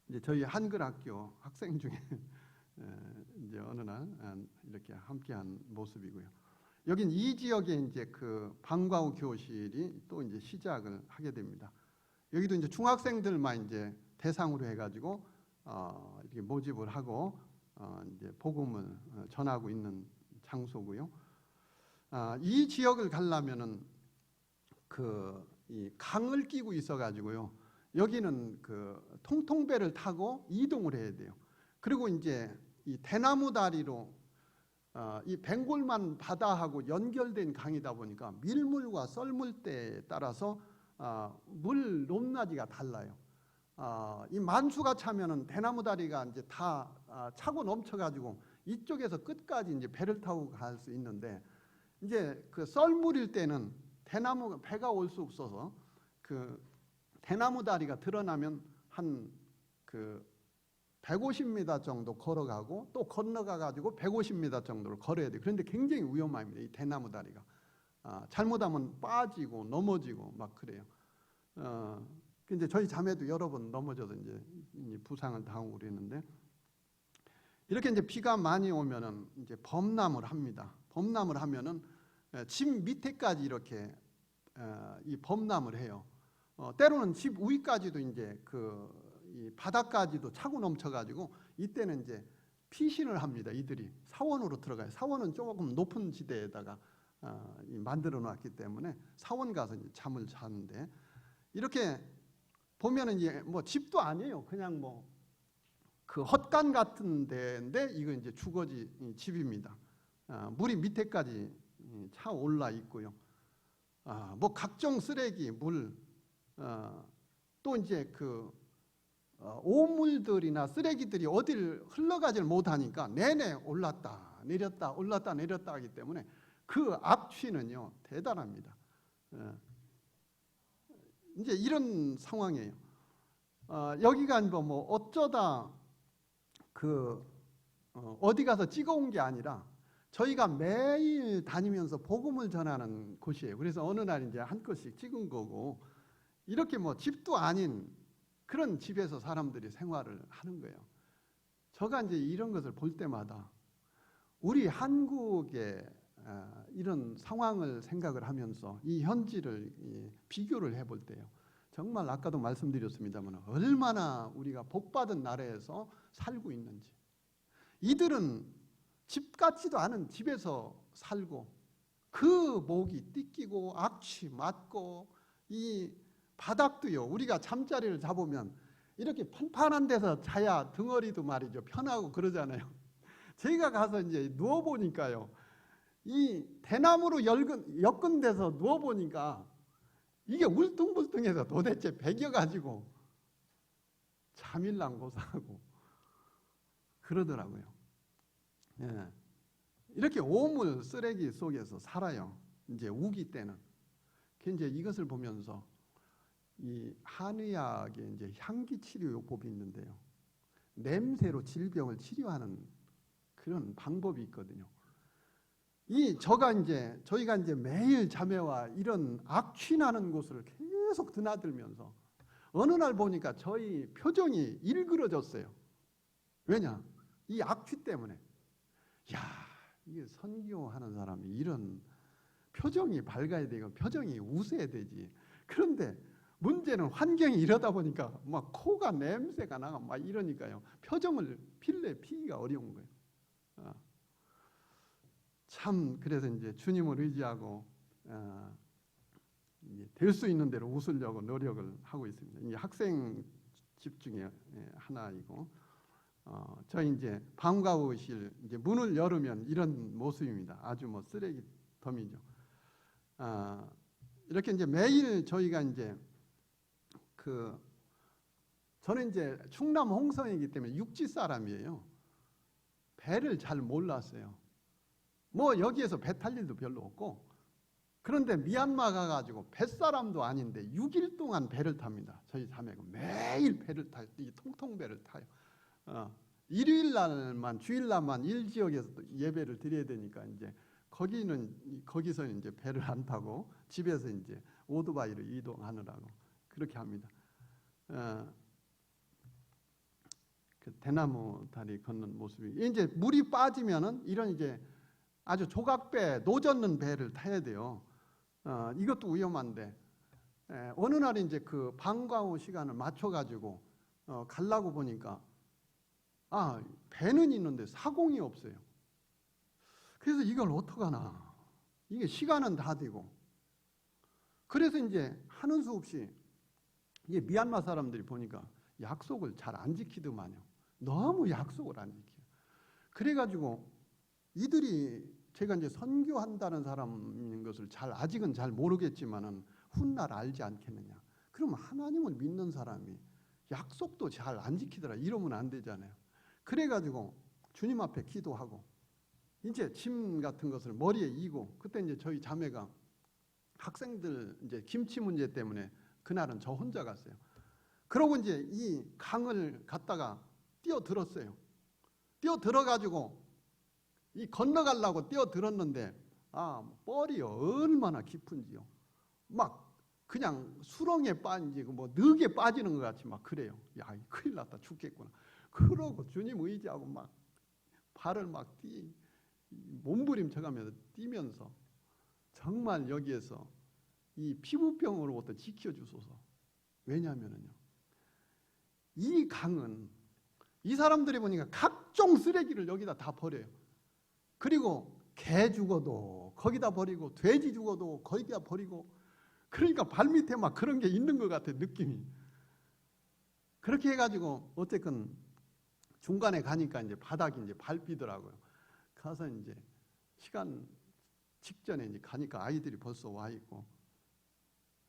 이제 저희 한글학교 학생 중에 이제 어느 날 이렇게 함께한 모습이고요. 여긴 이 지역에 이제 그 방과 후 교실이 또 이제 시작을 하게 됩니다. 여기도 이제 중학생들만 이제 대상으로 해가지고 이렇게 모집을 하고 이제 복음을 전하고 있는 장소고요. 이 지역을 가려면은 이 강을 끼고 있어가지고요. 여기는 그 통통배를 타고 이동을 해야 돼요. 그리고 이제 이 대나무 다리로 이 벵골만 바다하고 연결된 강이다 보니까 밀물과 썰물대에 따라서 물 높낮이가 달라요. 이 만수가 차면은 대나무 다리가 이제 다 차고 넘쳐가지고 이쪽에서 끝까지 이제 배를 타고 갈 수 있는데, 이제 그 썰물일 때는 배가 올 수 없어서 그 대나무 다리가 드러나면 한 그 150m 정도 걸어가고 또 건너가 가지고 150m 정도를 걸어야 돼요. 그런데 굉장히 위험합니다. 이 대나무 다리가 잘못하면 빠지고 넘어지고 막 그래요. 이제 저희 자매도 여러 번 넘어져서 이제 부상을 당하고 그랬는데, 이렇게 이제 비가 많이 오면은 이제 범람을 합니다. 범람을 하면은 집 밑에까지 이렇게 이 범람을 해요. 때로는 집 위까지도 이제 이 바닥까지도 차고 넘쳐가지고 이때는 이제 피신을 합니다. 이들이 사원으로 들어가요. 사원은 조금 높은 지대에다가 만들어 놨기 때문에 사원 가서 이제 잠을 자는데, 이렇게 보면은 이제 뭐 집도 아니에요. 그냥 뭐 그 헛간 같은 데인데 이거 이제 주거지 집입니다. 물이 밑에까지 차 올라 있고요. 뭐 각종 쓰레기, 물, 또 이제 그 오물들이나 쓰레기들이 어디를 흘러가질 못하니까 내내 올랐다 내렸다 올랐다 내렸다 하기 때문에 그 악취는요 대단합니다. 이제 이런 상황이에요. 여기가 뭐 어쩌다 어디 가서 찍어온 게 아니라 저희가 매일 다니면서 복음을 전하는 곳이에요. 그래서 어느 날 이제 한 컷씩 찍은 거고, 이렇게 뭐 집도 아닌 그런 집에서 사람들이 생활을 하는 거예요. 제가 이제 이런 것을 볼 때마다 우리 한국의 이런 상황을 생각을 하면서 이 현지를 비교를 해볼 때요, 정말 아까도 말씀드렸습니다만 얼마나 우리가 복받은 나라에서 살고 있는지. 이들은 집 같지도 않은 집에서 살고 그 목이 띠끼고 악취 맡고 이 바닥도요, 우리가 잠자리를 잡으면 이렇게 판판한 데서 자야 덩어리도 말이죠 편하고 그러잖아요. 제가 가서 이제 누워보니까요, 이 대나무로 엮은 데서 누워보니까 이게 울퉁불퉁해서 도대체 배겨가지고 잠일랑 고사하고 그러더라고요. 예. 이렇게 오물 쓰레기 속에서 살아요. 이제 우기 때는. 이제 이것을 보면서 이 한의학의 이제 향기 치료요법이 있는데요, 냄새로 질병을 치료하는 그런 방법이 있거든요. 저희가 이제 매일 자매와 이런 악취 나는 곳을 계속 드나들면서 어느 날 보니까 저희 표정이 일그러졌어요. 왜냐? 이 악취 때문에. 이게 선교하는 사람이 이런 표정이 밝아야 되고 표정이 웃어야 되지. 그런데 문제는 환경이 이러다 보니까 막 코가 냄새가 나가 막 이러니까요, 표정을 피기가 어려운 거예요. 참, 그래서 이제 주님을 의지하고 될 수 있는 대로 웃으려고 노력을 하고 있습니다. 이 학생 집 중에 하나이고, 저희 이제 방과후실 이제 문을 열으면 이런 모습입니다. 아주 뭐 쓰레기 더미죠. 이렇게 이제 매일 저희가 이제 저는 이제 충남 홍성이기 때문에 육지 사람이에요. 배를 잘 몰랐어요. 뭐 여기에서 배 탈 일도 별로 없고, 그런데 미얀마 가가지고 뱃사람도 아닌데 6일 동안 배를 탑니다. 저희 자매가 매일 배를 타요. 이 통통배를 타요. 일요일 날만, 주일날만 일지역에서 예배를 드려야 되니까 이제 거기서 이제 배를 안 타고 집에서 이제 오토바이로 이동하느라고 그렇게 합니다. 그 대나무 다리 걷는 모습이, 이제 물이 빠지면은 이런 이제 아주 조각배, 노젓는 배를 타야 돼요. 이것도 위험한데, 어느 날 이제 그 방과후 시간을 맞춰가지고 가려고 보니까 배는 있는데 사공이 없어요. 그래서 이걸 어떡하나, 이게 시간은 다 되고. 그래서 이제 하는 수 없이 이게 미얀마 사람들이 보니까 약속을 잘 안 지키더만요. 너무 약속을 안 지켜요. 그래가지고 이들이 제가 이제 선교한다는 사람인 것을 아직은 잘 모르겠지만은 훗날 알지 않겠느냐. 그러면 하나님을 믿는 사람이 약속도 잘 안 지키더라 이러면 안 되잖아요. 그래가지고 주님 앞에 기도하고 이제 짐 같은 것을 머리에 이고, 그때 이제 저희 자매가 학생들 이제 김치 문제 때문에 그날은 저 혼자 갔어요. 그러고 이제 이 강을 갔다가 뛰어들었어요. 뛰어들어가지고 이 건너가려고 뛰어들었는데 뻘이 얼마나 깊은지요. 막 그냥 수렁에 빠지고 뭐 늑에 빠지는 것 같이 막 그래요. 야, 큰일 났다, 죽겠구나. 그러고 주님 의지하고 막 발을 막 몸부림쳐가면서 뛰면서 정말 여기에서 이 피부병으로부터 지켜주소서. 왜냐하면요, 이 강은 이 사람들이 보니까 각종 쓰레기를 여기다 다 버려요. 그리고 개 죽어도 거기다 버리고 돼지 죽어도 거기다 버리고, 그러니까 발밑에 막 그런 게 있는 것 같아, 느낌이. 그렇게 해가지고 어쨌든 중간에 가니까 이제 바닥이 이제 밟히더라고요. 가서 이제 시간 직전에 이제 가니까 아이들이 벌써 와 있고,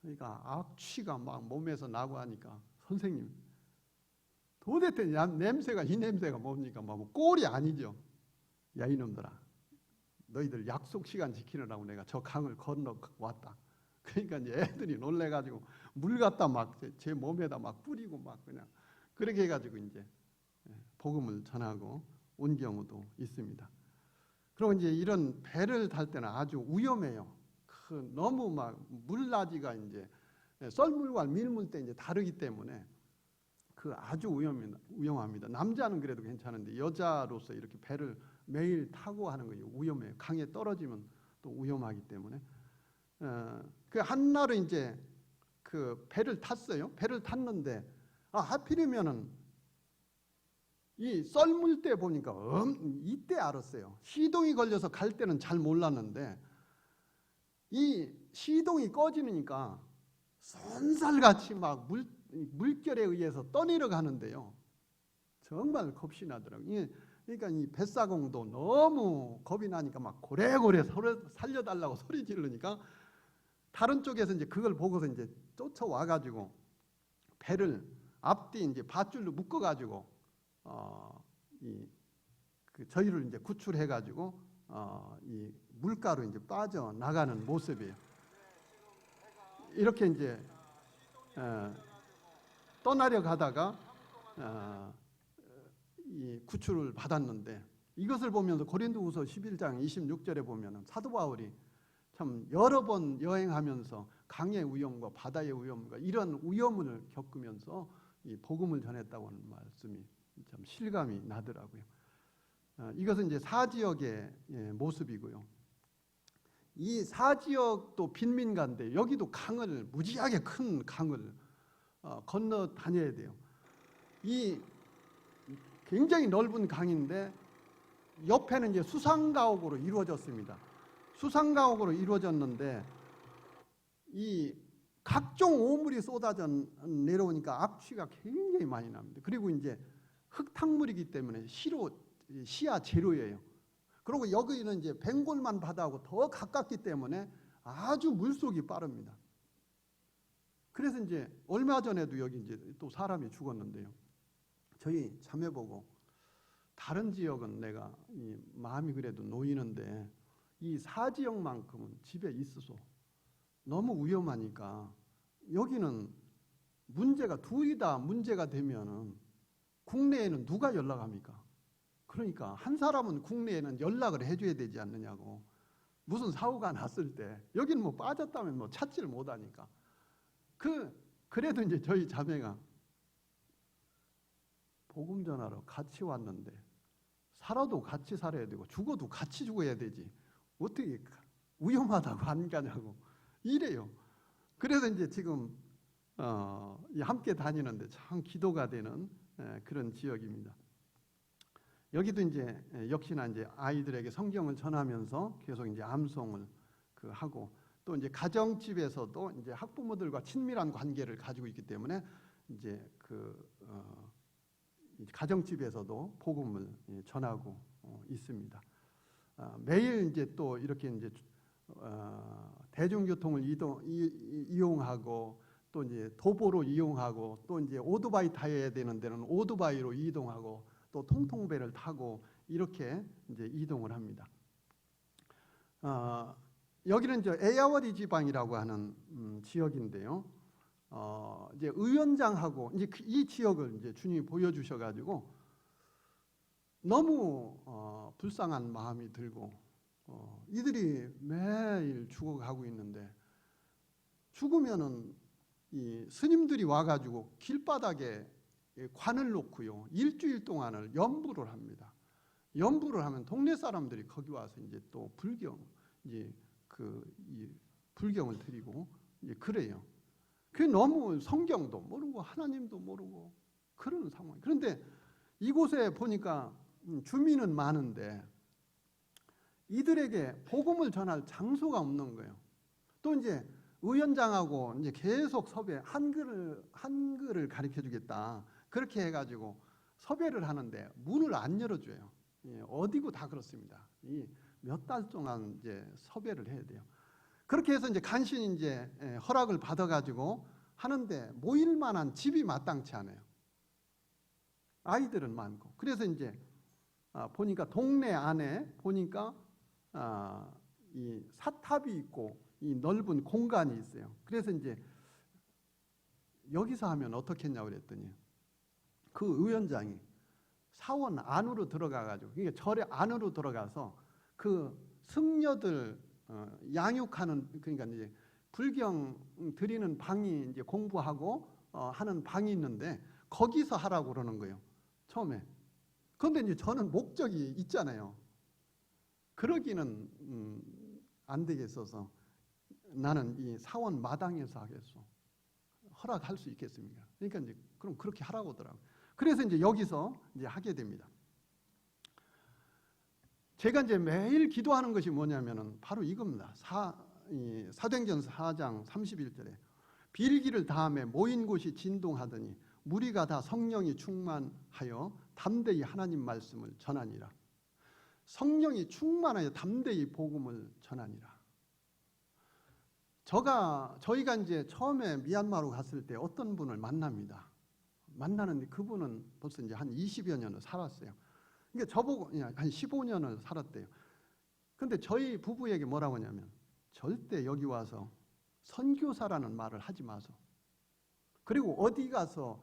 그러니까 악취가 막 몸에서 나고 하니까 선생님, 도대체 냄새가, 이 냄새가 뭡니까? 뭐 꼴이 아니죠. 야, 이놈들아, 너희들 약속 시간 지키느라고 내가 저 강을 건너 왔다. 그러니까 이제 애들이 놀래가지고 물 갖다 막 제 몸에다 막 뿌리고 막 그냥 그렇게 해가지고 이제 복음을 전하고 온 경우도 있습니다. 그리고 이제 이런 배를 탈 때는 아주 위험해요. 너무 막 물나지가 이제 썰물과 밀물 때 이제 다르기 때문에 아주 위험합니다. 남자는 그래도 괜찮은데 여자로서 이렇게 배를 매일 타고 하는 거 위험해요. 강에 떨어지면 또 위험하기 때문에. 그 한날은 이제 그 배를 탔어요. 배를 탔는데 하필이면은 이 썰물 때 보니까 이때 알았어요. 시동이 걸려서 갈 때는 잘 몰랐는데 이 시동이 꺼지니까 선살같이 막 물결에 의해서 떠내려 가는데요. 정말 겁이 나더라고요. 그러니까 이 뱃사공도 너무 겁이 나니까 막 고래고래 살려달라고 소리 지르니까 다른 쪽에서 이제 그걸 보고서 이제 쫓아와가지고 배를 앞뒤 이제 밧줄로 묶어가지고 저희를 이제 구출해가지고 이 물가로 이제 빠져 나가는 모습이에요. 이렇게 이제 떠나려 가다가 이 구출을 받았는데, 이것을 보면서 고린도후서 11장 26절에 보면 사도 바울이 참 여러 번 여행하면서 강의 위험과 바다의 위험과 이런 위험을 겪으면서 이 복음을 전했다고 하는 말씀이 참 실감이 나더라고요. 이것은 이제 사지역의 모습이고요. 이 사지역도 빈민가인데 여기도 강을, 무지하게 큰 강을 건너 다녀야 돼요. 이 굉장히 넓은 강인데 옆에는 이제 수상가옥으로 이루어졌습니다. 수상가옥으로 이루어졌는데 이 각종 오물이 쏟아져 내려오니까 악취가 굉장히 많이 납니다. 그리고 이제 흙탕물이기 때문에 시야 제로예요. 그리고 여기는 이제 벵골만 바다하고 더 가깝기 때문에 아주 물속이 빠릅니다. 그래서 이제 얼마 전에도 여기 이제 또 사람이 죽었는데요. 저희 자매 보고 다른 지역은 내가 마음이 그래도 놓이는데 이 사지역만큼은 집에 있어서 너무 위험하니까 여기는 둘이 다 문제가 되면은 국내에는 누가 연락합니까? 그러니까 한 사람은 국내에는 연락을 해줘야 되지 않느냐고. 무슨 사고가 났을 때 여기는 뭐 빠졌다면 뭐 찾지를 못하니까. 그래도 이제 저희 자매가 복음 전하러 같이 왔는데 살아도 같이 살아야 되고 죽어도 같이 죽어야 되지. 어떻게 위험하다고 안 가냐고 이래요. 그래서 이제 지금 함께 다니는데 참 기도가 되는 그런 지역입니다. 여기도 이제 역시나 이제 아이들에게 성경을 전하면서 계속 이제 암송을 하고, 또 이제 가정집에서도 이제 학부모들과 친밀한 관계를 가지고 있기 때문에 이제 가정집에서도 복음을 전하고 있습니다. 매일 이제 또 이렇게 이제 대중교통을 이용하고 또 이제 도보로 이용하고 또 이제 오토바이 타야 되는 데는 오토바이로 이동하고 또 통통배를 타고 이렇게 이제 이동을 합니다. 여기는 이제 에야워디 지방이라고 하는 지역인데요. 이제 의원장하고 이제 이 지역을 이제 주님이 보여주셔가지고 너무 불쌍한 마음이 들고 이들이 매일 죽어가고 있는데 죽으면은 이 스님들이 와가지고 길바닥에 관을 놓고요 일주일 동안을 연부를 합니다. 연부를 하면 동네 사람들이 거기 와서 이제 또 이제 이 불경을 드리고 이제 그래요. 그게 너무 성경도 모르고 하나님도 모르고 그런 상황. 그런데 이곳에 보니까 주민은 많은데 이들에게 복음을 전할 장소가 없는 거예요. 또 이제 의원장하고 이제 계속 한글을 가르쳐 주겠다. 그렇게 해가지고 섭외를 하는데 문을 안 열어줘요. 어디고 다 그렇습니다. 몇 달 동안 이제 섭외를 해야 돼요. 그렇게 해서 이제 간신히 이제 허락을 받아가지고 하는데 모일 만한 집이 마땅치 않아요. 아이들은 많고. 그래서 이제 보니까 동네 안에 보니까 이 사탑이 있고 이 넓은 공간이 있어요. 그래서 이제 여기서 하면 어떻게 했냐고 그랬더니 그 의원장이 사원 안으로 들어가가지고 그러니까 절의 안으로 들어가서 그 승려들 양육하는 그러니까 이제 불경 드리는 방이 이제 공부하고 하는 방이 있는데 거기서 하라고 그러는 거예요. 처음에. 그런데 이제 저는 목적이 있잖아요. 그러기는 안 되겠어서 나는 이 사원 마당에서 하겠소. 허락할 수 있겠습니까? 그러니까 이제 그럼 그렇게 하라고 하더라고요. 그래서 이제 여기서 이제 하게 됩니다. 제가 이제 매일 기도하는 것이 뭐냐면은 바로 이겁니다. 사도행전 4장 31절에 빌기를 다음에 모인 곳이 진동하더니 무리가 다 성령이 충만하여 담대히 하나님 말씀을 전하니라. 성령이 충만하여 담대히 복음을 전하니라. 저희가 이제 처음에 미얀마로 갔을 때 어떤 분을 만납니다. 만나는데 그분은 벌써 이제 한 20여 년을 살았어요. 그러니까 저보고 한 15년을 살았대요. 근데 저희 부부에게 뭐라고 하냐면 절대 여기 와서 선교사라는 말을 하지 마소. 그리고 어디 가서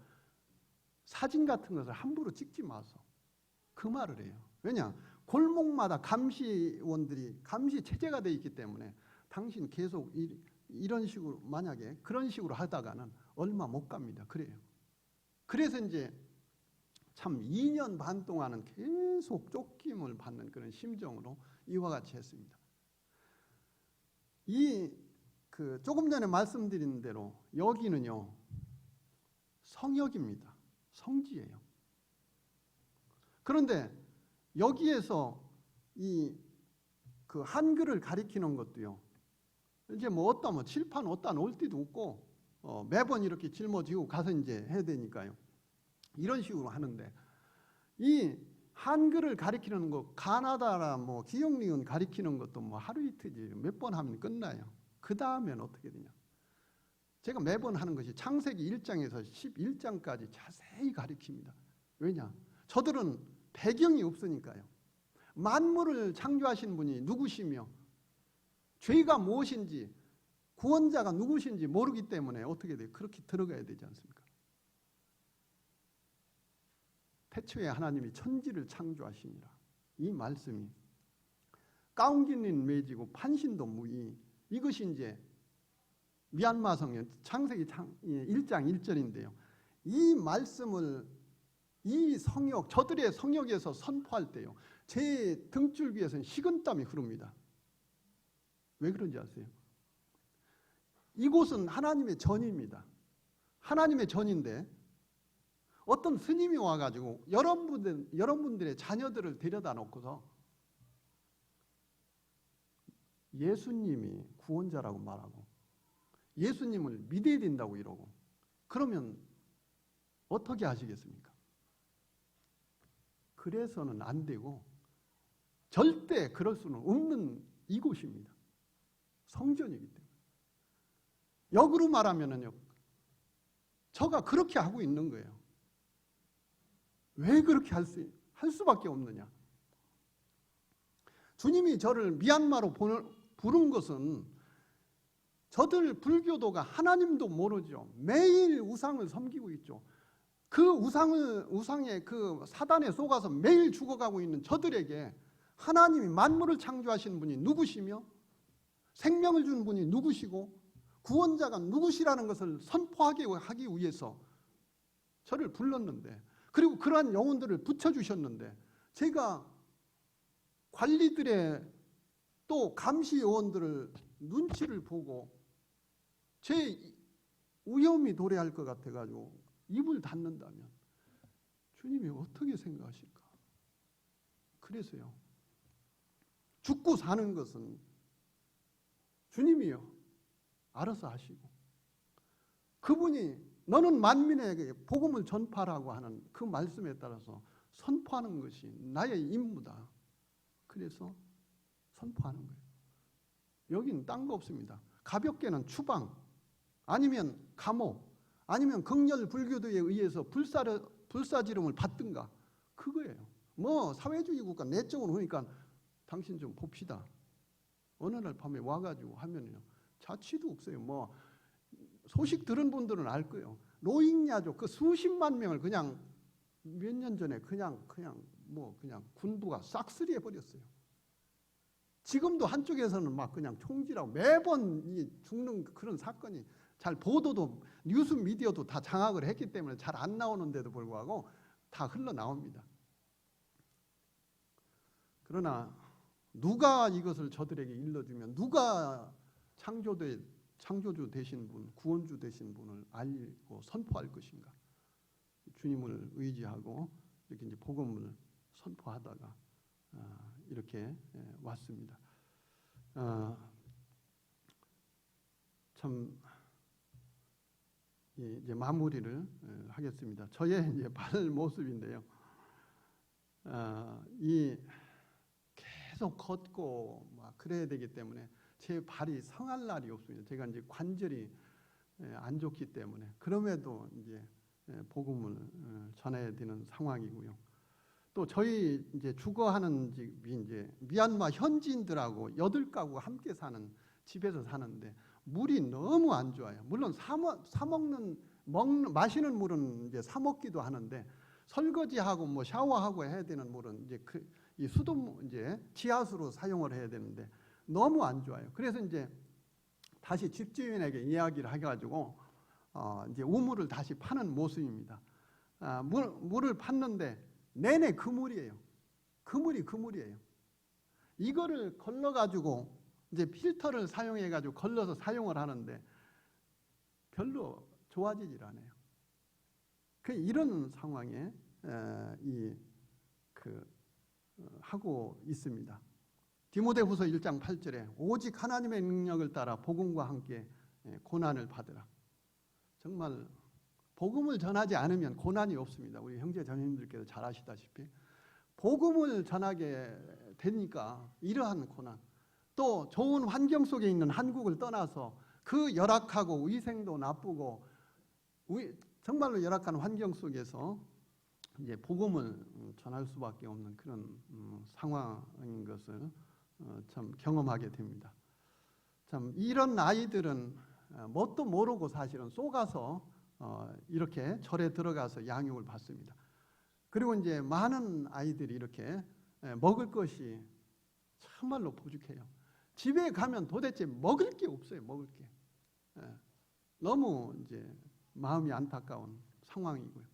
사진 같은 것을 함부로 찍지 마소. 그 말을 해요. 왜냐? 골목마다 감시원들이 감시 체제가 돼 있기 때문에 당신 계속 이런 식으로 만약에 그런 식으로 하다가는 얼마 못 갑니다. 그래요. 그래서 이제 참 2년 반 동안은 계속 쫓김을 받는 그런 심정으로 이와 같이 했습니다. 조금 전에 말씀드린 대로 여기는요 성역입니다. 성지예요. 그런데 여기에서 그 한글을 가리키는 것도요. 이제 어떤 칠판 어디다 놓을 데도 없고 매번 이렇게 짊어지고 가서 이제 해야 되니까요. 이런 식으로 하는데 이 한글을 가리키는 거 가나다라 기억리은 가리키는 것도 하루 이틀이지 몇 번 하면 끝나요. 그 다음엔 어떻게 되냐? 제가 매번 하는 것이 창세기 1장에서 11장까지 자세히 가리킵니다. 왜냐? 저들은 배경이 없으니까요. 만물을 창조하신 분이 누구시며 죄가 무엇인지 구원자가 누구신지 모르기 때문에 어떻게 돼요? 그렇게 들어가야 되지 않습니까? 태초에 하나님이 천지를 창조하시니라. 이 말씀이 까운기는 매지고 판신도 무이. 이것이 이제 미얀마 성경 창세기 1장 1절인데요. 이 말씀을 이 성역 저들의 성역에서 선포할 때요. 제 등줄기에서는 식은땀이 흐릅니다. 왜 그런지 아세요? 이곳은 하나님의 전입니다. 하나님의 전인데 어떤 스님이 와가지고 여러분들의 자녀들을 데려다 놓고서 예수님이 구원자라고 말하고 예수님을 믿어야 된다고 이러고 그러면 어떻게 하시겠습니까? 그래서는 안 되고 절대 그럴 수는 없는 이곳입니다. 성전이기 때문에. 역으로 말하면은요, 저가 그렇게 하고 있는 거예요. 왜 그렇게 할 수밖에 없느냐? 주님이 저를 미얀마로 부른 것은 저들 불교도가 하나님도 모르죠. 매일 우상을 섬기고 있죠. 그 우상의 그 사단에 속아서 매일 죽어가고 있는 저들에게 하나님이 만물을 창조하신 분이 누구시며 생명을 주는 분이 누구시고 구원자가 누구시라는 것을 선포하게 하기 위해서 저를 불렀는데, 그리고 그러한 영혼들을 붙여주셨는데, 제가 관리들의 또 감시 요원들을 눈치를 보고 제 위험이 도래할 것 같아가지고 입을 닫는다면 주님이 어떻게 생각하실까? 그래서요, 죽고 사는 것은 주님이요 알아서 하시고, 그분이 너는 만민에게 복음을 전파라고 하는 그 말씀에 따라서 선포하는 것이 나의 임무다. 그래서 선포하는 거예요. 여기는 딴 거 없습니다. 가볍게는 추방, 아니면 감옥, 아니면 극렬 불교도에 의해서 불사지름을 받든가, 그거예요. 뭐 사회주의 국가 내적으로 하니까 당신 좀 봅시다. 어느 날 밤에 와가지고 하면요, 자취도 없어요. 뭐 소식 들은 분들은 알 거예요. 로힝야족 그 수십만 명을 그냥 몇 년 전에 그냥 군부가 싹쓸이해 버렸어요. 지금도 한쪽에서는 막 그냥 총질하고 매번 이 죽는 그런 사건이 잘 보도도 뉴스 미디어도 다 장악을 했기 때문에 잘 안 나오는데도 불구하고 다 흘러나옵니다. 그러나 누가 이것을 저들에게 일러주면, 누가 창조주 되신 분, 구원주 되신 분을 알고 선포할 것인가? 주님을 의지하고 이렇게 이제 복음을 선포하다가 이렇게 왔습니다. 참 이제 마무리를 하겠습니다. 저의 이제 발 모습인데요. 이 계속 걷고 막 그래야 되기 때문에 제 발이 성할 날이 없습니다. 제가 이제 관절이 안 좋기 때문에, 그럼에도 이제 복음을 전해야 되는 상황이고요. 또 저희 이제 주거하는 집이 이제 미얀마 현지인들하고 8가구가 함께 사는 집에서 사는데 물이 너무 안 좋아요. 물론 마시는 물은 이제 사 먹기도 하는데, 설거지하고 뭐 샤워하고 해야 되는 물은 이제 이 수돗 이제 지하수로 사용을 해야 되는데 너무 안 좋아요. 그래서 이제 다시 집주인에게 이야기를 해가지고 이제 우물을 다시 파는 모습입니다. 물을 팠는데 내내 그물이에요. 그물이에요. 이거를 걸러가지고 이제 필터를 사용해가지고 걸러서 사용을 하는데 별로 좋아지질 않아요. 이런 상황에 하고 있습니다. 디모데후서 1장 8절에 오직 하나님의 능력을 따라 복음과 함께 고난을 받으라. 정말 복음을 전하지 않으면 고난이 없습니다. 우리 형제 자매님들께서 잘 아시다시피 복음을 전하게 되니까 이러한 고난, 또 좋은 환경 속에 있는 한국을 떠나서 그 열악하고 위생도 나쁘고 정말로 열악한 환경 속에서 이제 복음을 전할 수밖에 없는 그런 상황인 것을 참 경험하게 됩니다. 참 이런 아이들은 뭣도 모르고 사실은 쏘가서 이렇게 절에 들어가서 양육을 받습니다. 그리고 이제 많은 아이들이 이렇게 먹을 것이 참말로 부족해요. 집에 가면 도대체 먹을 게 없어요. 먹을 게. 너무 이제 마음이 안타까운 상황이고요.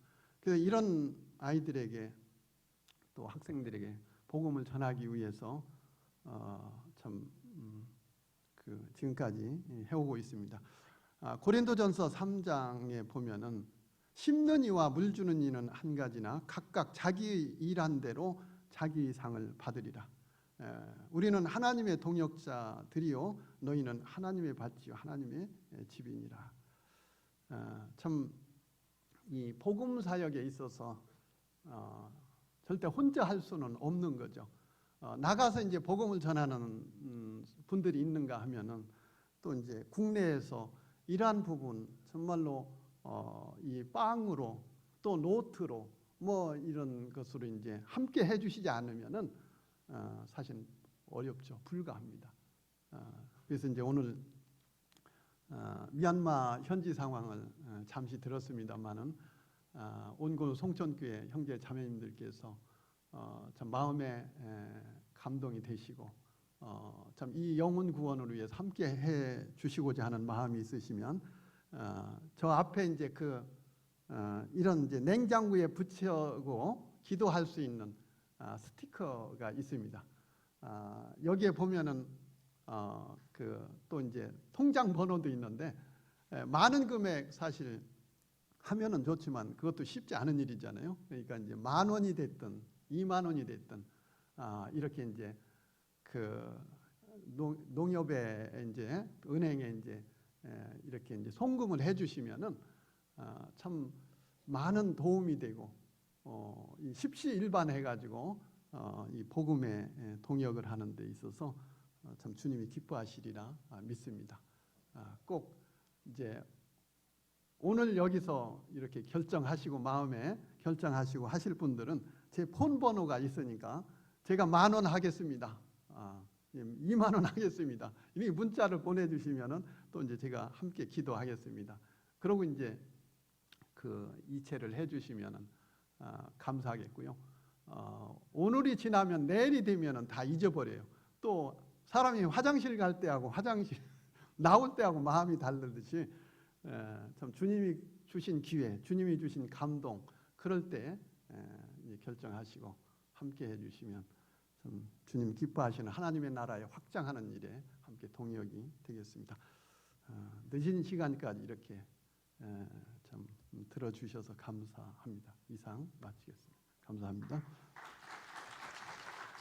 그래서 이런 아이들에게 또 학생들에게 복음을 전하기 위해서 지금까지 해오고 있습니다. 고린도전서 3장에 보면은 심는 이와 물 주는 이는 한 가지나 각각 자기 일한 대로 자기 상을 받으리라. 우리는 하나님의 동역자들이요 너희는 하나님의 밭이요 하나님의 집이니라. 참 이 복음 사역에 있어서 절대 혼자 할 수는 없는 거죠. 나가서 이제 복음을 전하는 분들이 있는가 하면은 또 이제 국내에서 이러한 부분 정말로 이 빵으로 또 노트로 뭐 이런 것으로 이제 함께 해주시지 않으면은 사실 어렵죠. 불가합니다. 그래서 이제 오늘 미얀마 현지 상황을 잠시 들었습니다만은 온고 송천교회 형제 자매님들께서 참 마음에 감동이 되시고 참 이 영혼 구원을 위해서 함께 해 주시고자 하는 마음이 있으시면 저 앞에 이제 이런 이제 냉장고에 붙이고 기도할 수 있는 스티커가 있습니다. 여기에 보면은 또 이제 통장 번호도 있는데 많은 금액 사실 하면은 좋지만 그것도 쉽지 않은 일이잖아요. 그러니까 이제 10,000원이 됐든 20,000원이 됐든 이렇게 이제 농협에 이제 은행에 이제 이렇게 이제 송금을 해주시면은 참 많은 도움이 되고 이 십시일반해가지고 이 복음의 동역을 하는 데 있어서 참 주님이 기뻐하시리라 믿습니다. 꼭 이제 오늘 여기서 이렇게 결정하시고 마음에 결정하시고 하실 분들은 제 폰 번호가 있으니까 제가 10,000원 하겠습니다. 20,000원 하겠습니다. 이렇게 문자를 보내주시면은 또 이제 제가 함께 기도하겠습니다. 그러고 이제 이체를 해주시면은 감사하겠고요. 오늘이 지나면 내일이 되면은 다 잊어버려요. 또 사람이 화장실 갈 때하고 화장실 나올 때하고 마음이 다르듯이 참 주님이 주신 기회, 주님이 주신 감동 그럴 때 결정하시고 함께 해주시면 참 주님 기뻐하시는 하나님의 나라에 확장하는 일에 함께 동역이 되겠습니다. 늦은 시간까지 이렇게 참 들어주셔서 감사합니다. 이상 마치겠습니다. 감사합니다.